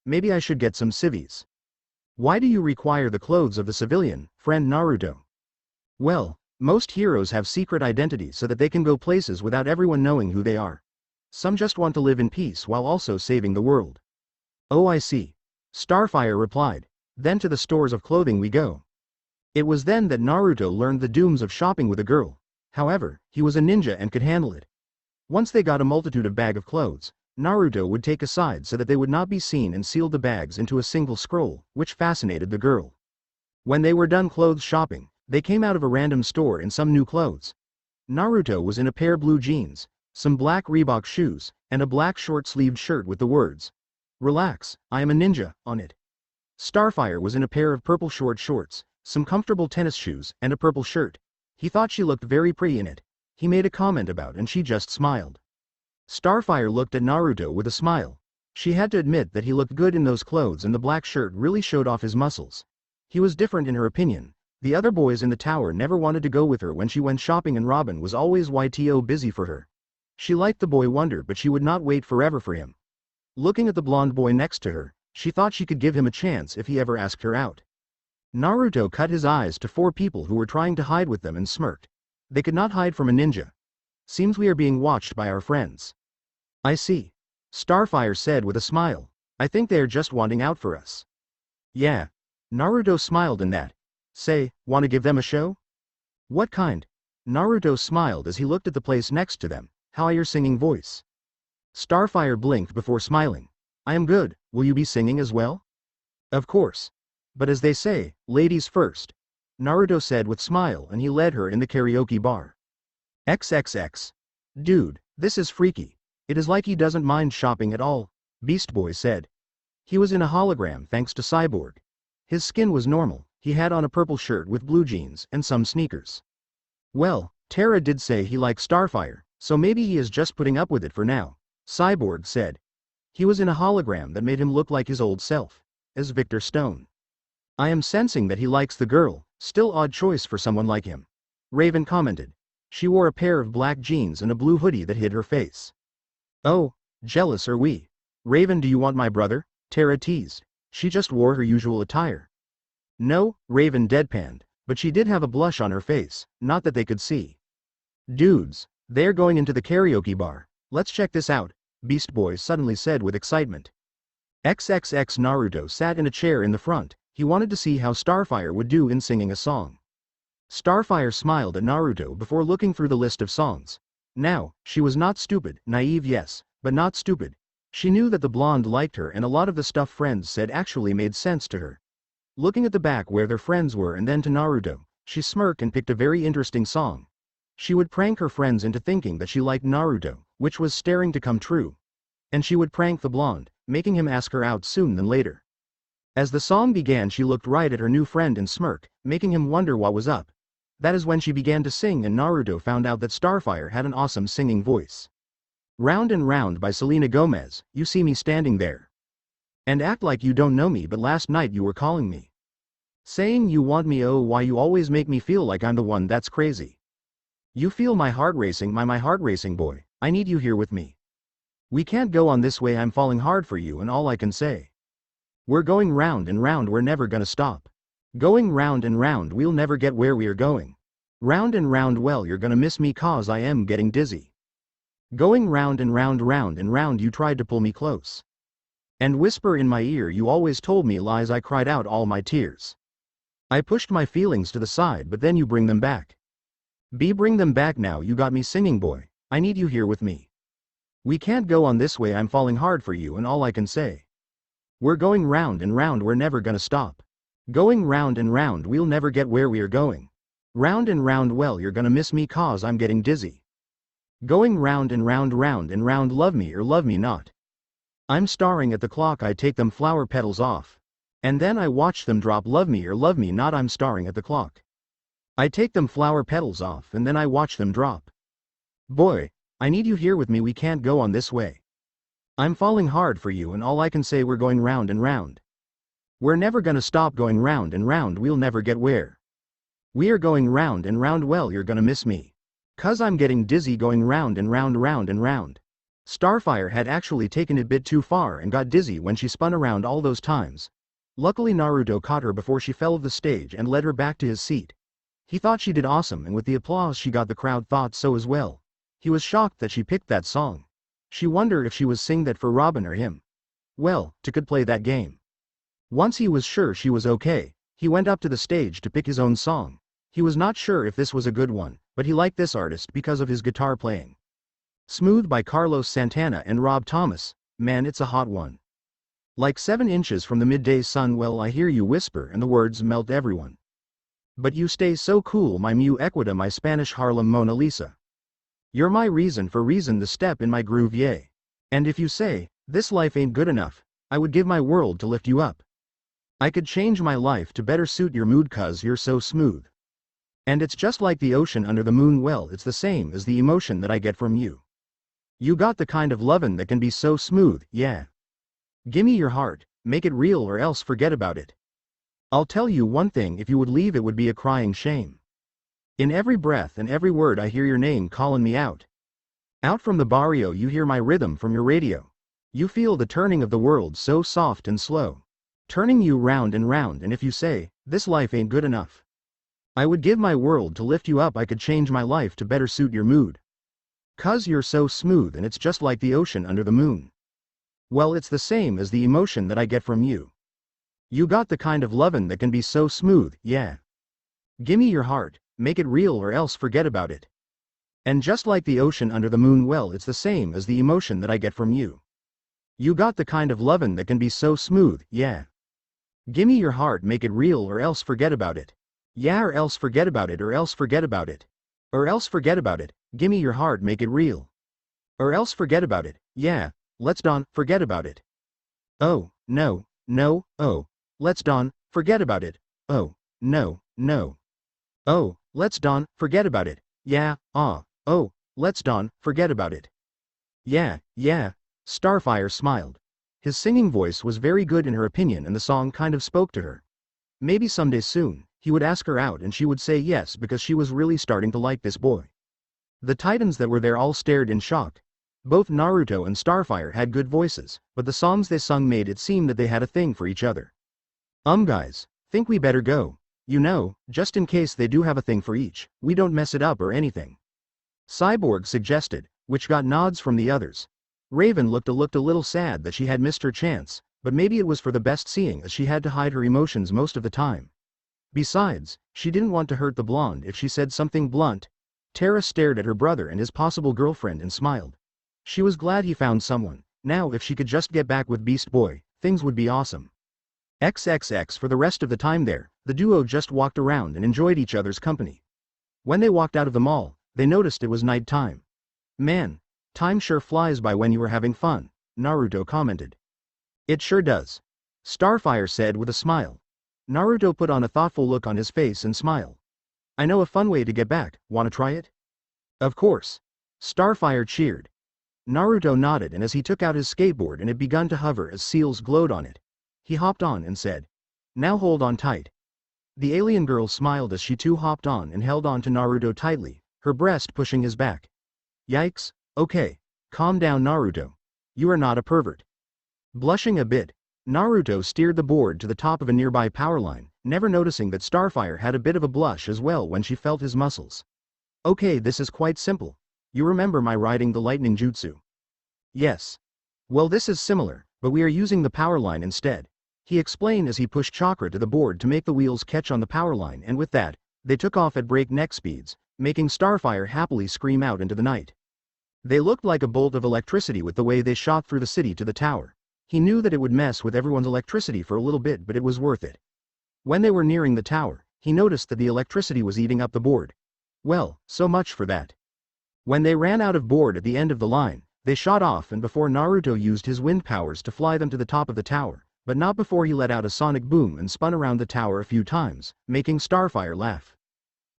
Maybe I should get some civvies." "Why do you require the clothes of the civilian, friend Naruto?" "Well, most heroes have secret identities so that they can go places without everyone knowing who they are. Some just want to live in peace while also saving the world." "Oh, I see," Starfire replied. "Then to the stores of clothing we go." It was then that Naruto learned the dooms of shopping with a girl. However, he was a ninja and could handle it. Once they got a multitude of bag of clothes, Naruto would take aside so that they would not be seen and sealed the bags into a single scroll, which fascinated the girl. When they were done clothes shopping, they came out of a random store in some new clothes. Naruto was in a pair of blue jeans, some black Reebok shoes, and a black short-sleeved shirt with the words, "Relax, I am a ninja," on it. Starfire was in a pair of purple short shorts, some comfortable tennis shoes, and a purple shirt. He thought she looked very pretty in it. He made a comment about and she just smiled. Starfire looked at Naruto with a smile. She had to admit that he looked good in those clothes and the black shirt really showed off his muscles. He was different in her opinion. The other boys in the tower never wanted to go with her when she went shopping and Robin was always busy for her. She liked the boy Wonder but she would not wait forever for him. Looking at the blonde boy next to her, she thought she could give him a chance if he ever asked her out. Naruto cut his eyes to 4 people who were trying to hide with them and smirked. They could not hide from a ninja. "Seems we are being watched by our friends." "I see," Starfire said with a smile. "I think they are just wanting out for us." "Yeah." Naruto smiled in that. "Say, wanna give them a show?" "What kind?" Naruto smiled as he looked at the place next to them. "How are your singing voice?" Starfire blinked before smiling. "I am good, will you be singing as well?" "Of course. But as they say, ladies first," Naruto said with smile and he led her in the karaoke bar. XXX. "Dude, this is freaky. It is like he doesn't mind shopping at all," Beast Boy said. He was in a hologram thanks to Cyborg. His skin was normal, he had on a purple shirt with blue jeans and some sneakers. "Well, Tera did say he likes Starfire, so maybe he is just putting up with it for now," Cyborg said. He was in a hologram that made him look like his old self, as Victor Stone. "I am sensing that he likes the girl, still odd choice for someone like him," Raven commented. She wore a pair of black jeans and a blue hoodie that hid her face. "Oh, jealous are we." "Raven, do you want my brother?" Tera teased. She just wore her usual attire. "No," Raven deadpanned, but she did have a blush on her face, not that they could see. "Dudes, they're going into the karaoke bar. Let's check this out," Beast Boy suddenly said with excitement. XXX Naruto sat in a chair in the front. He wanted to see how Starfire would do in singing a song. Starfire smiled at Naruto before looking through the list of songs. Now, she was not stupid, naive yes, but not stupid. She knew that the blonde liked her and a lot of the stuff friends said actually made sense to her. Looking at the back where their friends were and then to Naruto, she smirked and picked a very interesting song. She would prank her friends into thinking that she liked Naruto, which was staring to come true. And she would prank the blonde, making him ask her out soon than later. As the song began she looked right at her new friend and smirked, making him wonder what was up. That is when she began to sing and Naruto found out that Starfire had an awesome singing voice. "Round and Round" by Selena Gomez, "You see me standing there. And act like you don't know me but last night you were calling me. Saying you want me, oh why you always make me feel like I'm the one that's crazy. You feel my heart racing, my heart racing boy, I need you here with me. We can't go on this way, I'm falling hard for you and all I can say. We're going round and round, we're never gonna stop. Going round and round, we'll never get where we are going. Round and round, well, you're gonna miss me 'cause I am getting dizzy. Going round and round, round and round, you tried to pull me close. And whisper in my ear, you always told me lies, I cried out all my tears. I pushed my feelings to the side, but then you bring them back. Bring them back now, you got me singing, boy, I need you here with me. We can't go on this way, I'm falling hard for you and all I can say. We're going round and round, we're never gonna stop. Going round and round, we'll never get where we are going. Round and round, well, you're gonna miss me 'cause I'm getting dizzy. Going round and round, round and round, love me or love me not. I'm staring at the clock, I take them flower petals off. And then I watch them drop, love me or love me not, I'm staring at the clock. I take them flower petals off and then I watch them drop. Boy, I need you here with me, we can't go on this way. I'm falling hard for you and all I can say, we're going round and round. We're never gonna stop going round and round, we'll never get where. We are going round and round, well, you're gonna miss me. 'Cause I'm getting dizzy going round and round, round and round. Starfire had actually taken it a bit too far and got dizzy when she spun around all those times. Luckily Naruto caught her before she fell off the stage and led her back to his seat. He thought she did awesome, and with the applause she got, the crowd thought so as well. He was shocked that she picked that song. She wondered if she was sing that for Robin or him. Well, to could play that game. Once he was sure she was okay, he went up to the stage to pick his own song. He was not sure if this was a good one, but he liked this artist because of his guitar playing. Smooth by Carlos Santana and Rob Thomas, man, it's a hot one. Like 7 inches from the midday sun, well, I hear you whisper and the words melt everyone. But you stay so cool, my Mu Equita, my Spanish Harlem Mona Lisa. You're my reason for reason, the step in my groove, yay. And if you say, this life ain't good enough, I would give my world to lift you up. I could change my life to better suit your mood 'cause you're so smooth. And it's just like the ocean under the moon, well, it's the same as the emotion that I get from you. You got the kind of lovin' that can be so smooth, yeah. Gimme your heart, make it real or else forget about it. I'll tell you one thing, if you would leave it would be a crying shame. In every breath and every word I hear your name callin' me out. Out from the barrio you hear my rhythm from your radio. You feel the turning of the world so soft and slow. Turning you round and round, and if you say, this life ain't good enough, I would give my world to lift you up, I could change my life to better suit your mood. 'Cause you're so smooth and it's just like the ocean under the moon. Well, it's the same as the emotion that I get from you. You got the kind of lovin' that can be so smooth, yeah. Gimme your heart, make it real or else forget about it. And just like the ocean under the moon, well, it's the same as the emotion that I get from you. You got the kind of lovin' that can be so smooth, yeah. Gimme your heart, make it real or else forget about it. Yeah, or else forget about it, or else forget about it. Or else forget about it, gimme your heart, make it real. Or else forget about it, yeah. Let's don't forget about it. Oh, no, no, oh, let's don't forget about it. Oh, no, no. Oh, let's don't forget about it. Yeah, oh, let's don't forget about it. Yeah, yeah. Starfire smiled. His singing voice was very good in her opinion, and the song kind of spoke to her. Maybe someday soon, he would ask her out and she would say yes, because she was really starting to like this boy. The Titans that were there all stared in shock. Both Naruto and Starfire had good voices, but the songs they sung made it seem that they had a thing for each other. Guys, think we better go. You know, just in case they do have a thing for each, we don't mess it up or anything. Cyborg suggested, which got nods from the others. Raven looked a little sad that she had missed her chance, but maybe it was for the best, seeing as she had to hide her emotions most of the time. Besides, she didn't want to hurt the blonde if she said something blunt. Tera stared at her brother and his possible girlfriend and smiled. She was glad he found someone. Now if she could just get back with Beast Boy, things would be awesome. XXX for the rest of the time there, the duo just walked around and enjoyed each other's company. When they walked out of the mall, they noticed it was night time. Man, time sure flies by when you are having fun, Naruto commented. It sure does. Starfire said with a smile. Naruto put on a thoughtful look on his face and smiled. I know a fun way to get back, wanna try it? Of course. Starfire cheered. Naruto nodded, and as he took out his skateboard and it begun to hover as seals glowed on it, he hopped on and said, now hold on tight. The alien girl smiled as she too hopped on and held on to Naruto tightly, her breast pushing his back. Yikes, okay, calm down Naruto. You are not a pervert. Blushing a bit, Naruto steered the board to the top of a nearby power line, never noticing that Starfire had a bit of a blush as well when she felt his muscles. Okay, this is quite simple. You remember my riding the lightning jutsu? Yes. Well, this is similar, but we are using the power line instead, he explained as he pushed Chakra to the board to make the wheels catch on the power line, and with that, they took off at breakneck speeds, making Starfire happily scream out into the night. They looked like a bolt of electricity with the way they shot through the city to the tower. He knew that it would mess with everyone's electricity for a little bit, but it was worth it. When they were nearing the tower, he noticed that the electricity was eating up the board. Well, so much for that. When they ran out of board at the end of the line, they shot off, and before Naruto used his wind powers to fly them to the top of the tower, but not before he let out a sonic boom and spun around the tower a few times, making Starfire laugh.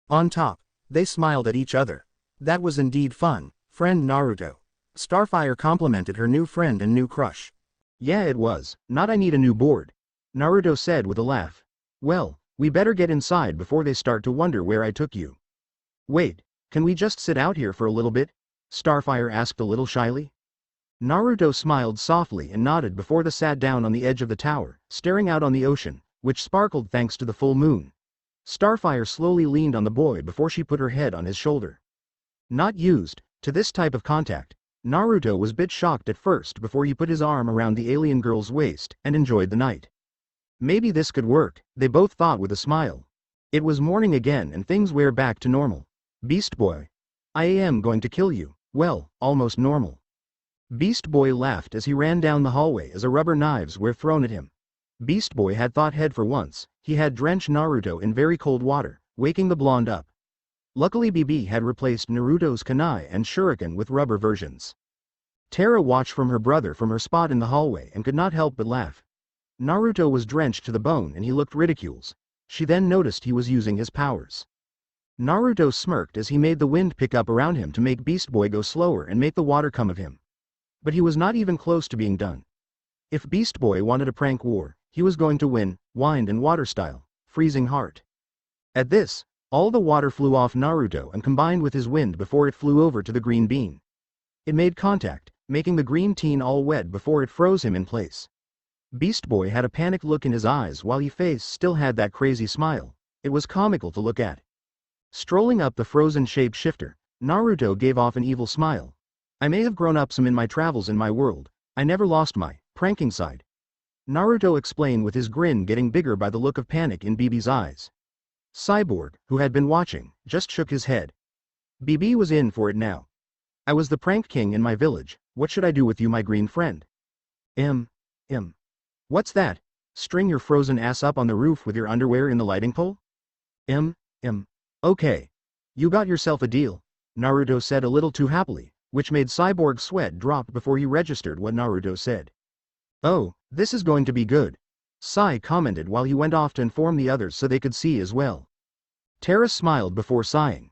On top, they smiled at each other. That was indeed fun, friend Naruto. Starfire complimented her new friend and new crush. Yeah, it was. Not I need a new board, Naruto said with a laugh. Well, we better get inside before they start to wonder where I took you. Wait, can we just sit out here for a little bit? Starfire asked a little shyly. Naruto smiled softly and nodded before they sat down on the edge of the tower, staring out on the ocean, which sparkled thanks to the full moon. Starfire slowly leaned on the boy before she put her head on his shoulder. Not used to this type of contact, Naruto was a bit shocked at first before he put his arm around the alien girl's waist and enjoyed the night. Maybe this could work, they both thought with a smile. It was morning again and things were back to normal. Beast Boy. I am going to kill you. Well, almost normal. Beast Boy laughed as he ran down the hallway as rubber knives were thrown at him. Beast Boy had thought ahead for once. He had drenched Naruto in very cold water, waking the blonde up. Luckily BB had replaced Naruto's kunai and shuriken with rubber versions. Tera watched from her brother from her spot in the hallway and could not help but laugh. Naruto was drenched to the bone and he looked ridiculous. She then noticed he was using his powers. Naruto smirked as he made the wind pick up around him to make Beast Boy go slower and make the water come of him. But he was not even close to being done. If Beast Boy wanted a prank war, he was going to win, wind and water style, freezing heart. At this, all the water flew off Naruto and combined with his wind before it flew over to the green bean. It made contact, making the green teen all wet before it froze him in place. Beast Boy had a panicked look in his eyes while his face still had that crazy smile. It was comical to look at. Strolling up the frozen shapeshifter, Naruto gave off an evil smile. I may have grown up some in my travels in my world. I never lost my pranking side. Naruto explained with his grin getting bigger by the look of panic in BB's eyes. Cyborg, who had been watching, just shook his head. BB was in for it now. I was the prank king in my village. What should I do with you, my green friend? What's that? String your frozen ass up on the roof with your underwear in the lighting pole? Okay. You got yourself a deal, Naruto said a little too happily, which made Cyborg's sweat drop before he registered what Naruto said. Oh, this is going to be good, Sai commented while he went off to inform the others so they could see as well. Tera smiled before sighing.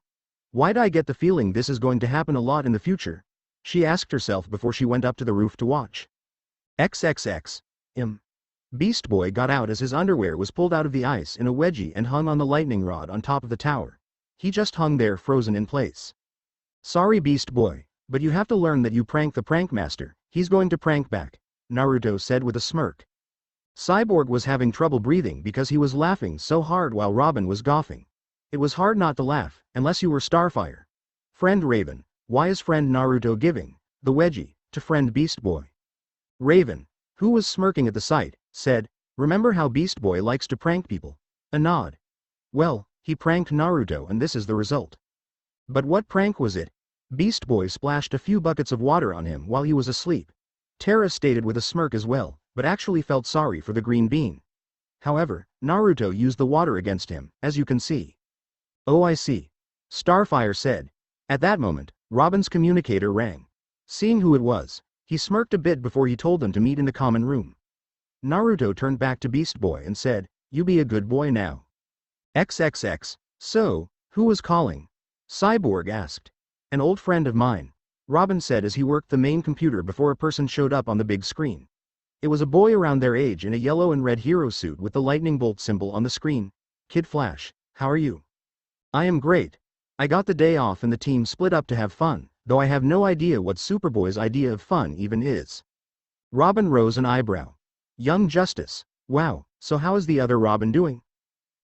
Why'd I get the feeling this is going to happen a lot in the future? She asked herself before she went up to the roof to watch. XXX. Beast Boy got out as his underwear was pulled out of the ice in a wedgie and hung on the lightning rod on top of the tower. He just hung there frozen in place. Sorry Beast Boy, but you have to learn that you prank the prank master. He's going to prank back, Naruto said with a smirk. Cyborg was having trouble breathing because he was laughing so hard while Robin was gawking. It was hard not to laugh, unless you were Starfire. Friend Raven, why is friend Naruto giving the wedgie to friend Beast Boy? Raven, who was smirking at the sight, said, remember how Beast Boy likes to prank people? A nod. Well, he pranked Naruto and this is the result. But what prank was it? Beast Boy splashed a few buckets of water on him while he was asleep. Tera stated with a smirk as well, but actually felt sorry for the green bean. However, Naruto used the water against him, as you can see. Oh I see. Starfire said. At that moment, Robin's communicator rang. Seeing who it was, he smirked a bit before he told them to meet in the common room. Naruto turned back to Beast Boy and said, you be a good boy now. XXX. So, who was calling? Cyborg asked. An old friend of mine, Robin said as he worked the main computer before a person showed up on the big screen. It was a boy around their age in a yellow and red hero suit with the lightning bolt symbol on the screen. Kid Flash, how are you? I am great. I got the day off and the team split up to have fun, though I have no idea what Superboy's idea of fun even is. Robin rose an eyebrow. Young Justice. Wow, so how is the other Robin doing?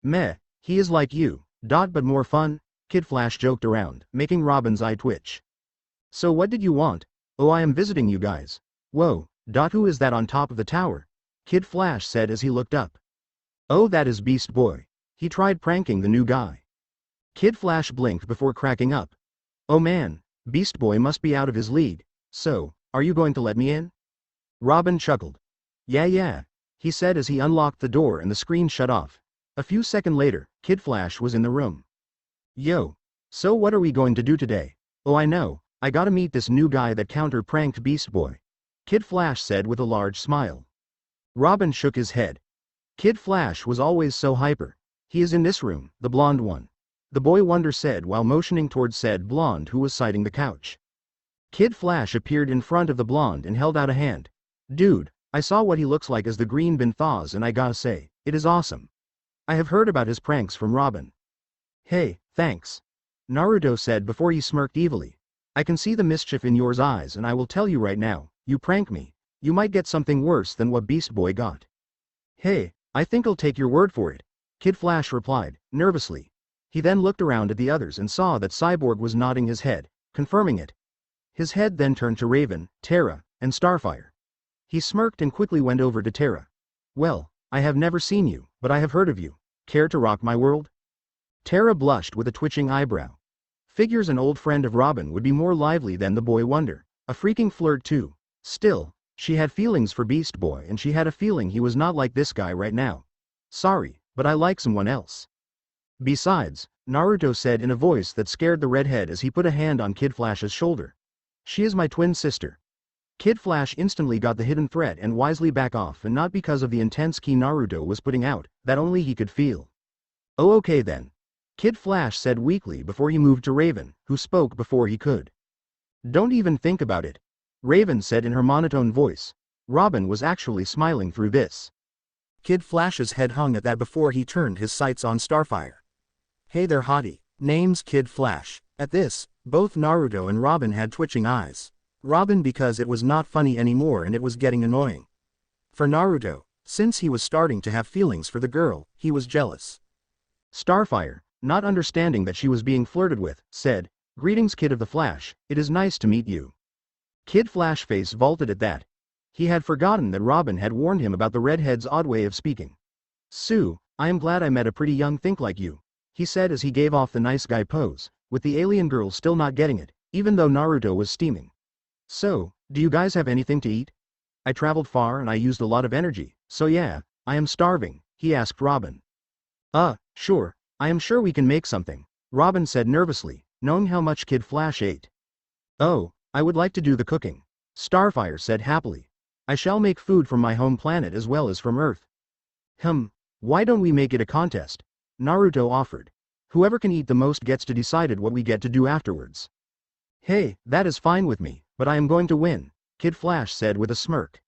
Meh, he is like you, but more fun, Kid Flash joked around, making Robin's eye twitch. So what did you want? Oh, I am visiting you guys. Whoa, who is that on top of the tower? Kid Flash said as he looked up. Oh, that is Beast Boy. He tried pranking the new guy. Kid Flash blinked before cracking up. Oh man, Beast Boy must be out of his league. So, are you going to let me in? Robin chuckled. Yeah, he said as he unlocked the door and the screen shut off. A few seconds later, Kid Flash was in the room. Yo. So what are we going to do today? Oh, I know, I gotta meet this new guy that counter-pranked Beast Boy. Kid Flash said with a large smile. Robin shook his head. Kid Flash was always so hyper. He is in this room, the blonde one. The boy wonder said while motioning towards said blonde who was sighting the couch. Kid Flash appeared in front of the blonde and held out a hand. Dude, I saw what he looks like as the green bin thaws and I gotta say, it is awesome. I have heard about his pranks from Robin. Hey, thanks. Naruto said before he smirked evilly. I can see the mischief in your eyes and I will tell you right now, you prank me, you might get something worse than what Beast Boy got. Hey, I think I'll take your word for it, Kid Flash replied, nervously. He then looked around at the others and saw that Cyborg was nodding his head, confirming it. His head then turned to Raven, Tera, and Starfire. He smirked and quickly went over to Tera. Well, I have never seen you, but I have heard of you. Care to rock my world? Tera blushed with a twitching eyebrow. Figures an old friend of Robin would be more lively than the boy wonder. A freaking flirt too. Still, she had feelings for Beast Boy and she had a feeling he was not like this guy right now. Sorry, but I like someone else. Besides, Naruto said in a voice that scared the redhead as he put a hand on Kid Flash's shoulder. She is my twin sister. Kid Flash instantly got the hidden threat and wisely back off, and not because of the intense ki Naruto was putting out, that only he could feel. Oh, okay then. Kid Flash said weakly before he moved to Raven, who spoke before he could. Don't even think about it. Raven said in her monotone voice. Robin was actually smiling through this. Kid Flash's head hung at that before he turned his sights on Starfire. Hey there hottie, name's Kid Flash. At this, both Naruto and Robin had twitching eyes. Robin because it was not funny anymore and it was getting annoying. For Naruto, since he was starting to have feelings for the girl, he was jealous. Starfire, not understanding that she was being flirted with, said, Greetings Kid of the Flash, it is nice to meet you. Kid Flash face vaulted at that. He had forgotten that Robin had warned him about the redhead's odd way of speaking. Sue, I am glad I met a pretty young think like you, he said as he gave off the nice guy pose, with the alien girl still not getting it, even though Naruto was steaming. So, do you guys have anything to eat? I traveled far and I used a lot of energy, so yeah, I am starving, he asked Robin. Sure, I am sure we can make something, Robin said nervously, knowing how much Kid Flash ate. Oh, I would like to do the cooking, Starfire said happily. I shall make food from my home planet as well as from Earth. Why don't we make it a contest? Naruto offered. Whoever can eat the most gets to decide what we get to do afterwards. Hey, that is fine with me, but I am going to win, Kid Flash said with a smirk.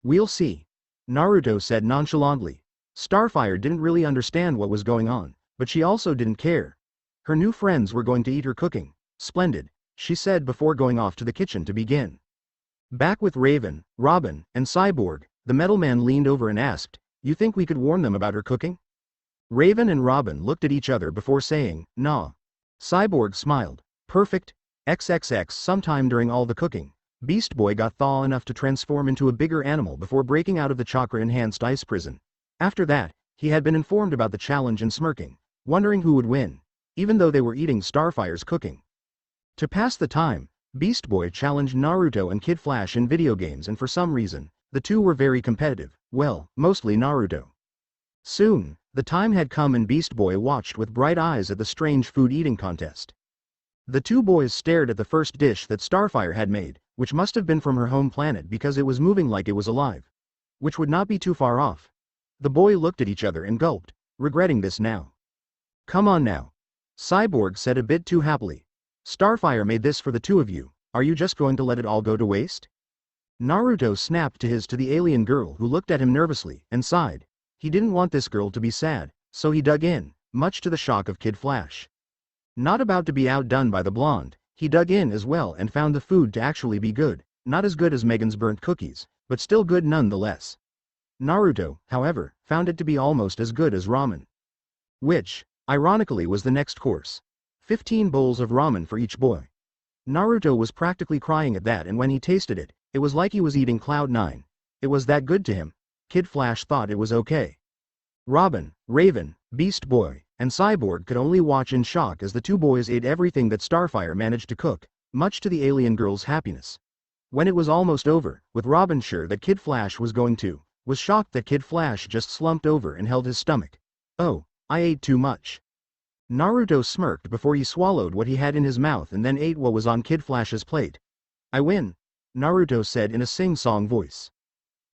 We'll see. Naruto said nonchalantly. Starfire didn't really understand what was going on, but she also didn't care. Her new friends were going to eat her cooking. Splendid, she said before going off to the kitchen to begin. Back with Raven, Robin, and Cyborg, the metal man leaned over and asked, You think we could warn them about her cooking? Raven and Robin looked at each other before saying, Nah. Cyborg smiled. Perfect. XXX. Sometime during all the cooking, Beast Boy got thaw enough to transform into a bigger animal before breaking out of the chakra-enhanced ice prison. After that, he had been informed about the challenge and smirking, wondering who would win, even though they were eating Starfire's cooking. To pass the time, Beast Boy challenged Naruto and Kid Flash in video games, and for some reason, the two were very competitive, well, mostly Naruto. Soon, the time had come and Beast Boy watched with bright eyes at the strange food eating contest. The two boys stared at the first dish that Starfire had made, which must have been from her home planet because it was moving like it was alive. Which would not be too far off. The boy looked at each other and gulped, regretting this now. Come on now. Cyborg said a bit too happily. Starfire made this for the two of you, are you just going to let it all go to waste? Naruto snapped to the alien girl who looked at him nervously and sighed. He didn't want this girl to be sad, so he dug in, much to the shock of Kid Flash. Not about to be outdone by the blonde, he dug in as well and found the food to actually be good, not as good as Megan's burnt cookies, but still good nonetheless. Naruto, however, found it to be almost as good as ramen. Which, ironically, was the next course. 15 bowls of ramen for each boy. Naruto was practically crying at that, and when he tasted it, it was like he was eating Cloud 9. It was that good to him. Kid Flash thought it was okay. Robin, Raven, Beast Boy, and Cyborg could only watch in shock as the two boys ate everything that Starfire managed to cook, much to the alien girl's happiness. When it was almost over, with Robin sure that Kid Flash was shocked that Kid Flash just slumped over and held his stomach. Oh, I ate too much. Naruto smirked before he swallowed what he had in his mouth and then ate what was on Kid Flash's plate. I win, Naruto said in a sing-song voice.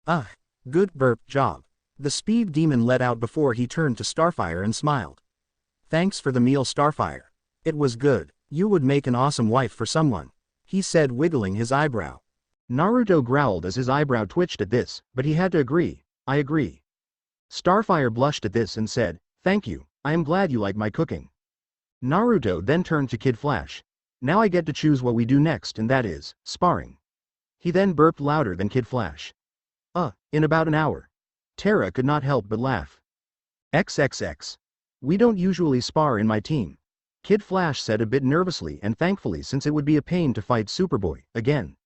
Ah, good burp job. The speed demon let out before he turned to Starfire and smiled. Thanks for the meal, Starfire. It was good. You would make an awesome wife for someone, he said, wiggling his eyebrow. Naruto growled as his eyebrow twitched at this, but he had to agree. I agree. Starfire blushed at this and said, thank you, I am glad you like my cooking. Naruto then turned to Kid Flash. Now I get to choose what we do next, and that is, sparring. He then burped louder than Kid Flash. In about an hour. Tera could not help but laugh. XXX. We don't usually spar in my team, Kid Flash said a bit nervously and thankfully, since it would be a pain to fight Superboy again.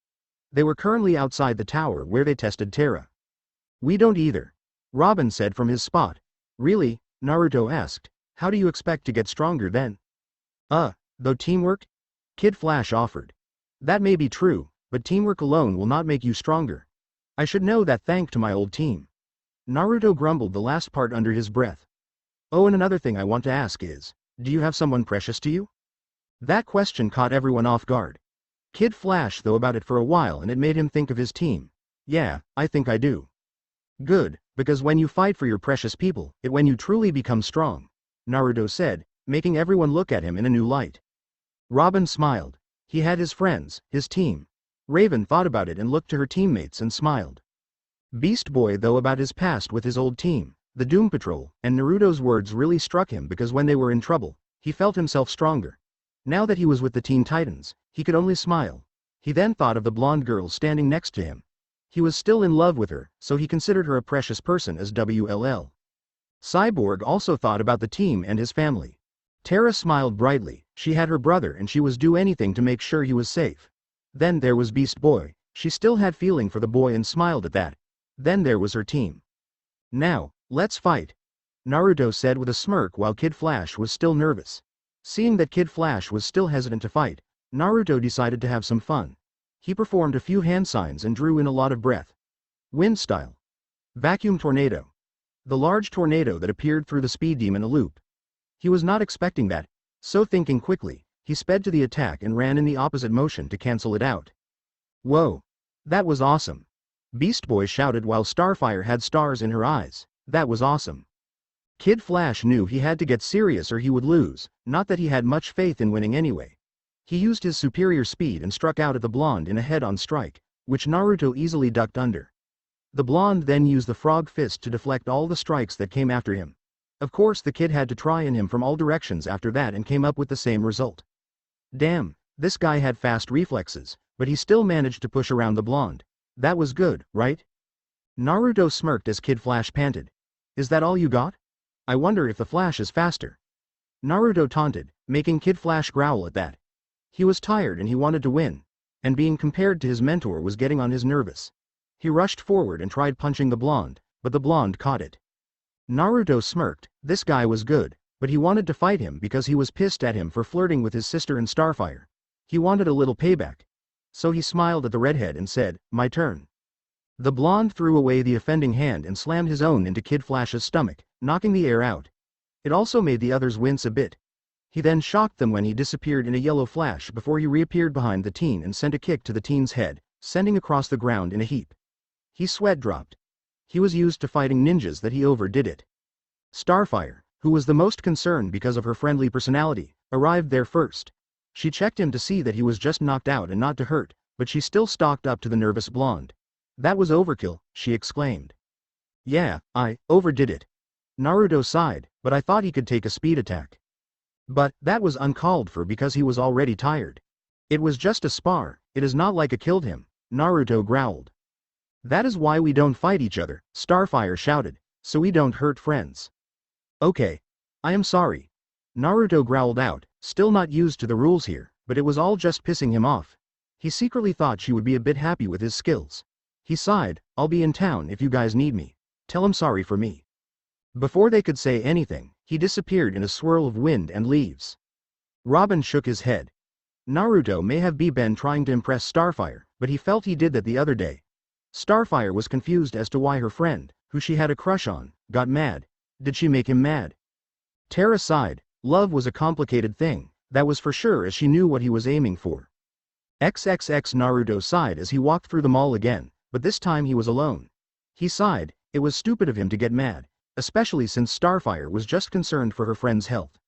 They were currently outside the tower where they tested Tera. We don't either, Robin said from his spot. Really? Naruto asked. How do you expect to get stronger then? Though teamwork? Kid Flash offered. That may be true, but teamwork alone will not make you stronger. I should know that thanks to my old team. Naruto grumbled the last part under his breath. Oh, and another thing I want to ask is, do you have someone precious to you? That question caught everyone off guard. Kid Flash thought about it for a while and it made him think of his team. Yeah, I think I do. Good, because when you fight for your precious people, it's when you truly become strong, Naruto said, making everyone look at him in a new light. Robin smiled. He had his friends, his team. Raven thought about it and looked to her teammates and smiled. Beast Boy though about his past with his old team, the Doom Patrol, and Naruto's words really struck him because when they were in trouble, he felt himself stronger. Now that he was with the Teen Titans, he could only smile. He then thought of the blonde girl standing next to him. He was still in love with her, so he considered her a precious person as WLL. Cyborg also thought about the team and his family. Tera smiled brightly. She had her brother and she was do anything to make sure he was safe. Then there was Beast Boy. She still had feeling for the boy and smiled at that. Then there was her team. Now, let's fight, Naruto said with a smirk while Kid Flash was still nervous. Seeing that Kid Flash was still hesitant to fight, Naruto decided to have some fun. He performed a few hand signs and drew in a lot of breath. Wind style. Vacuum tornado. The large tornado that appeared through the speed demon a loop. He was not expecting that, so thinking quickly, he sped to the attack and ran in the opposite motion to cancel it out. Whoa! That was awesome! Beast Boy shouted while Starfire had stars in her eyes. That was awesome. Kid Flash knew he had to get serious or he would lose, not that he had much faith in winning anyway. He used his superior speed and struck out at the blonde in a head-on strike, which Naruto easily ducked under. The blonde then used the frog fist to deflect all the strikes that came after him. Of course the kid had to try in him from all directions after that and came up with the same result. Damn, this guy had fast reflexes, but he still managed to push around the blonde. That was good, right? Naruto smirked as Kid Flash panted. Is that all you got? I wonder if the Flash is faster. Naruto taunted, making Kid Flash growl at that. He was tired and he wanted to win, and being compared to his mentor was getting on his nervous. He rushed forward and tried punching the blonde, but the blonde caught it. Naruto smirked. This guy was good, but he wanted to fight him because he was pissed at him for flirting with his sister and Starfire. He wanted a little payback. So he smiled at the redhead and said, my turn. The blonde threw away the offending hand and slammed his own into Kid Flash's stomach, knocking the air out. It also made the others wince a bit. He then shocked them when he disappeared in a yellow flash before he reappeared behind the teen and sent a kick to the teen's head, sending across the ground in a heap. He sweat dropped. He was used to fighting ninjas that he overdid it. Starfire, who was the most concerned because of her friendly personality, arrived there first. She checked him to see that he was just knocked out and not to hurt, but she still stalked up to the nervous blonde. That was overkill, she exclaimed. Yeah, I overdid it. Naruto sighed, but I thought he could take a speed attack. But that was uncalled for because he was already tired. It was just a spar, it is not like I killed him, Naruto growled. That is why we don't fight each other, Starfire shouted, so we don't hurt friends. Okay. I am sorry. Naruto growled out, still not used to the rules here, but it was all just pissing him off. He secretly thought she would be a bit happy with his skills. He sighed, I'll be in town if you guys need me. Tell him sorry for me. Before they could say anything, he disappeared in a swirl of wind and leaves. Robin shook his head. Naruto may have been trying to impress Starfire, but he felt he did that the other day. Starfire was confused as to why her friend, who she had a crush on, got mad. Did she make him mad? Tera sighed. Love was a complicated thing, that was for sure, as she knew what he was aiming for. XXX Naruto sighed as he walked through the mall again, but this time he was alone. He sighed, it was stupid of him to get mad, especially since Starfire was just concerned for her friend's health.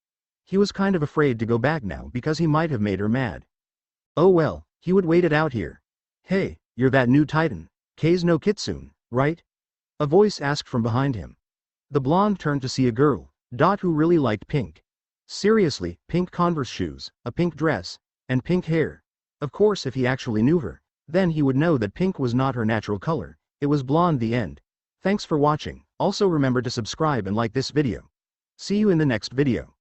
He was kind of afraid to go back now because he might have made her mad. Oh well, he would wait it out here. Hey, you're that new Titan, Kei's no Kitsune, right? A voice asked from behind him. The blonde turned to see a girl, who really liked pink. Seriously, pink Converse shoes, a pink dress, and pink hair. Of course, if he actually knew her, then he would know that pink was not her natural color, it was blonde. The end. Thanks for watching, also remember to subscribe and like this video. See you in the next video.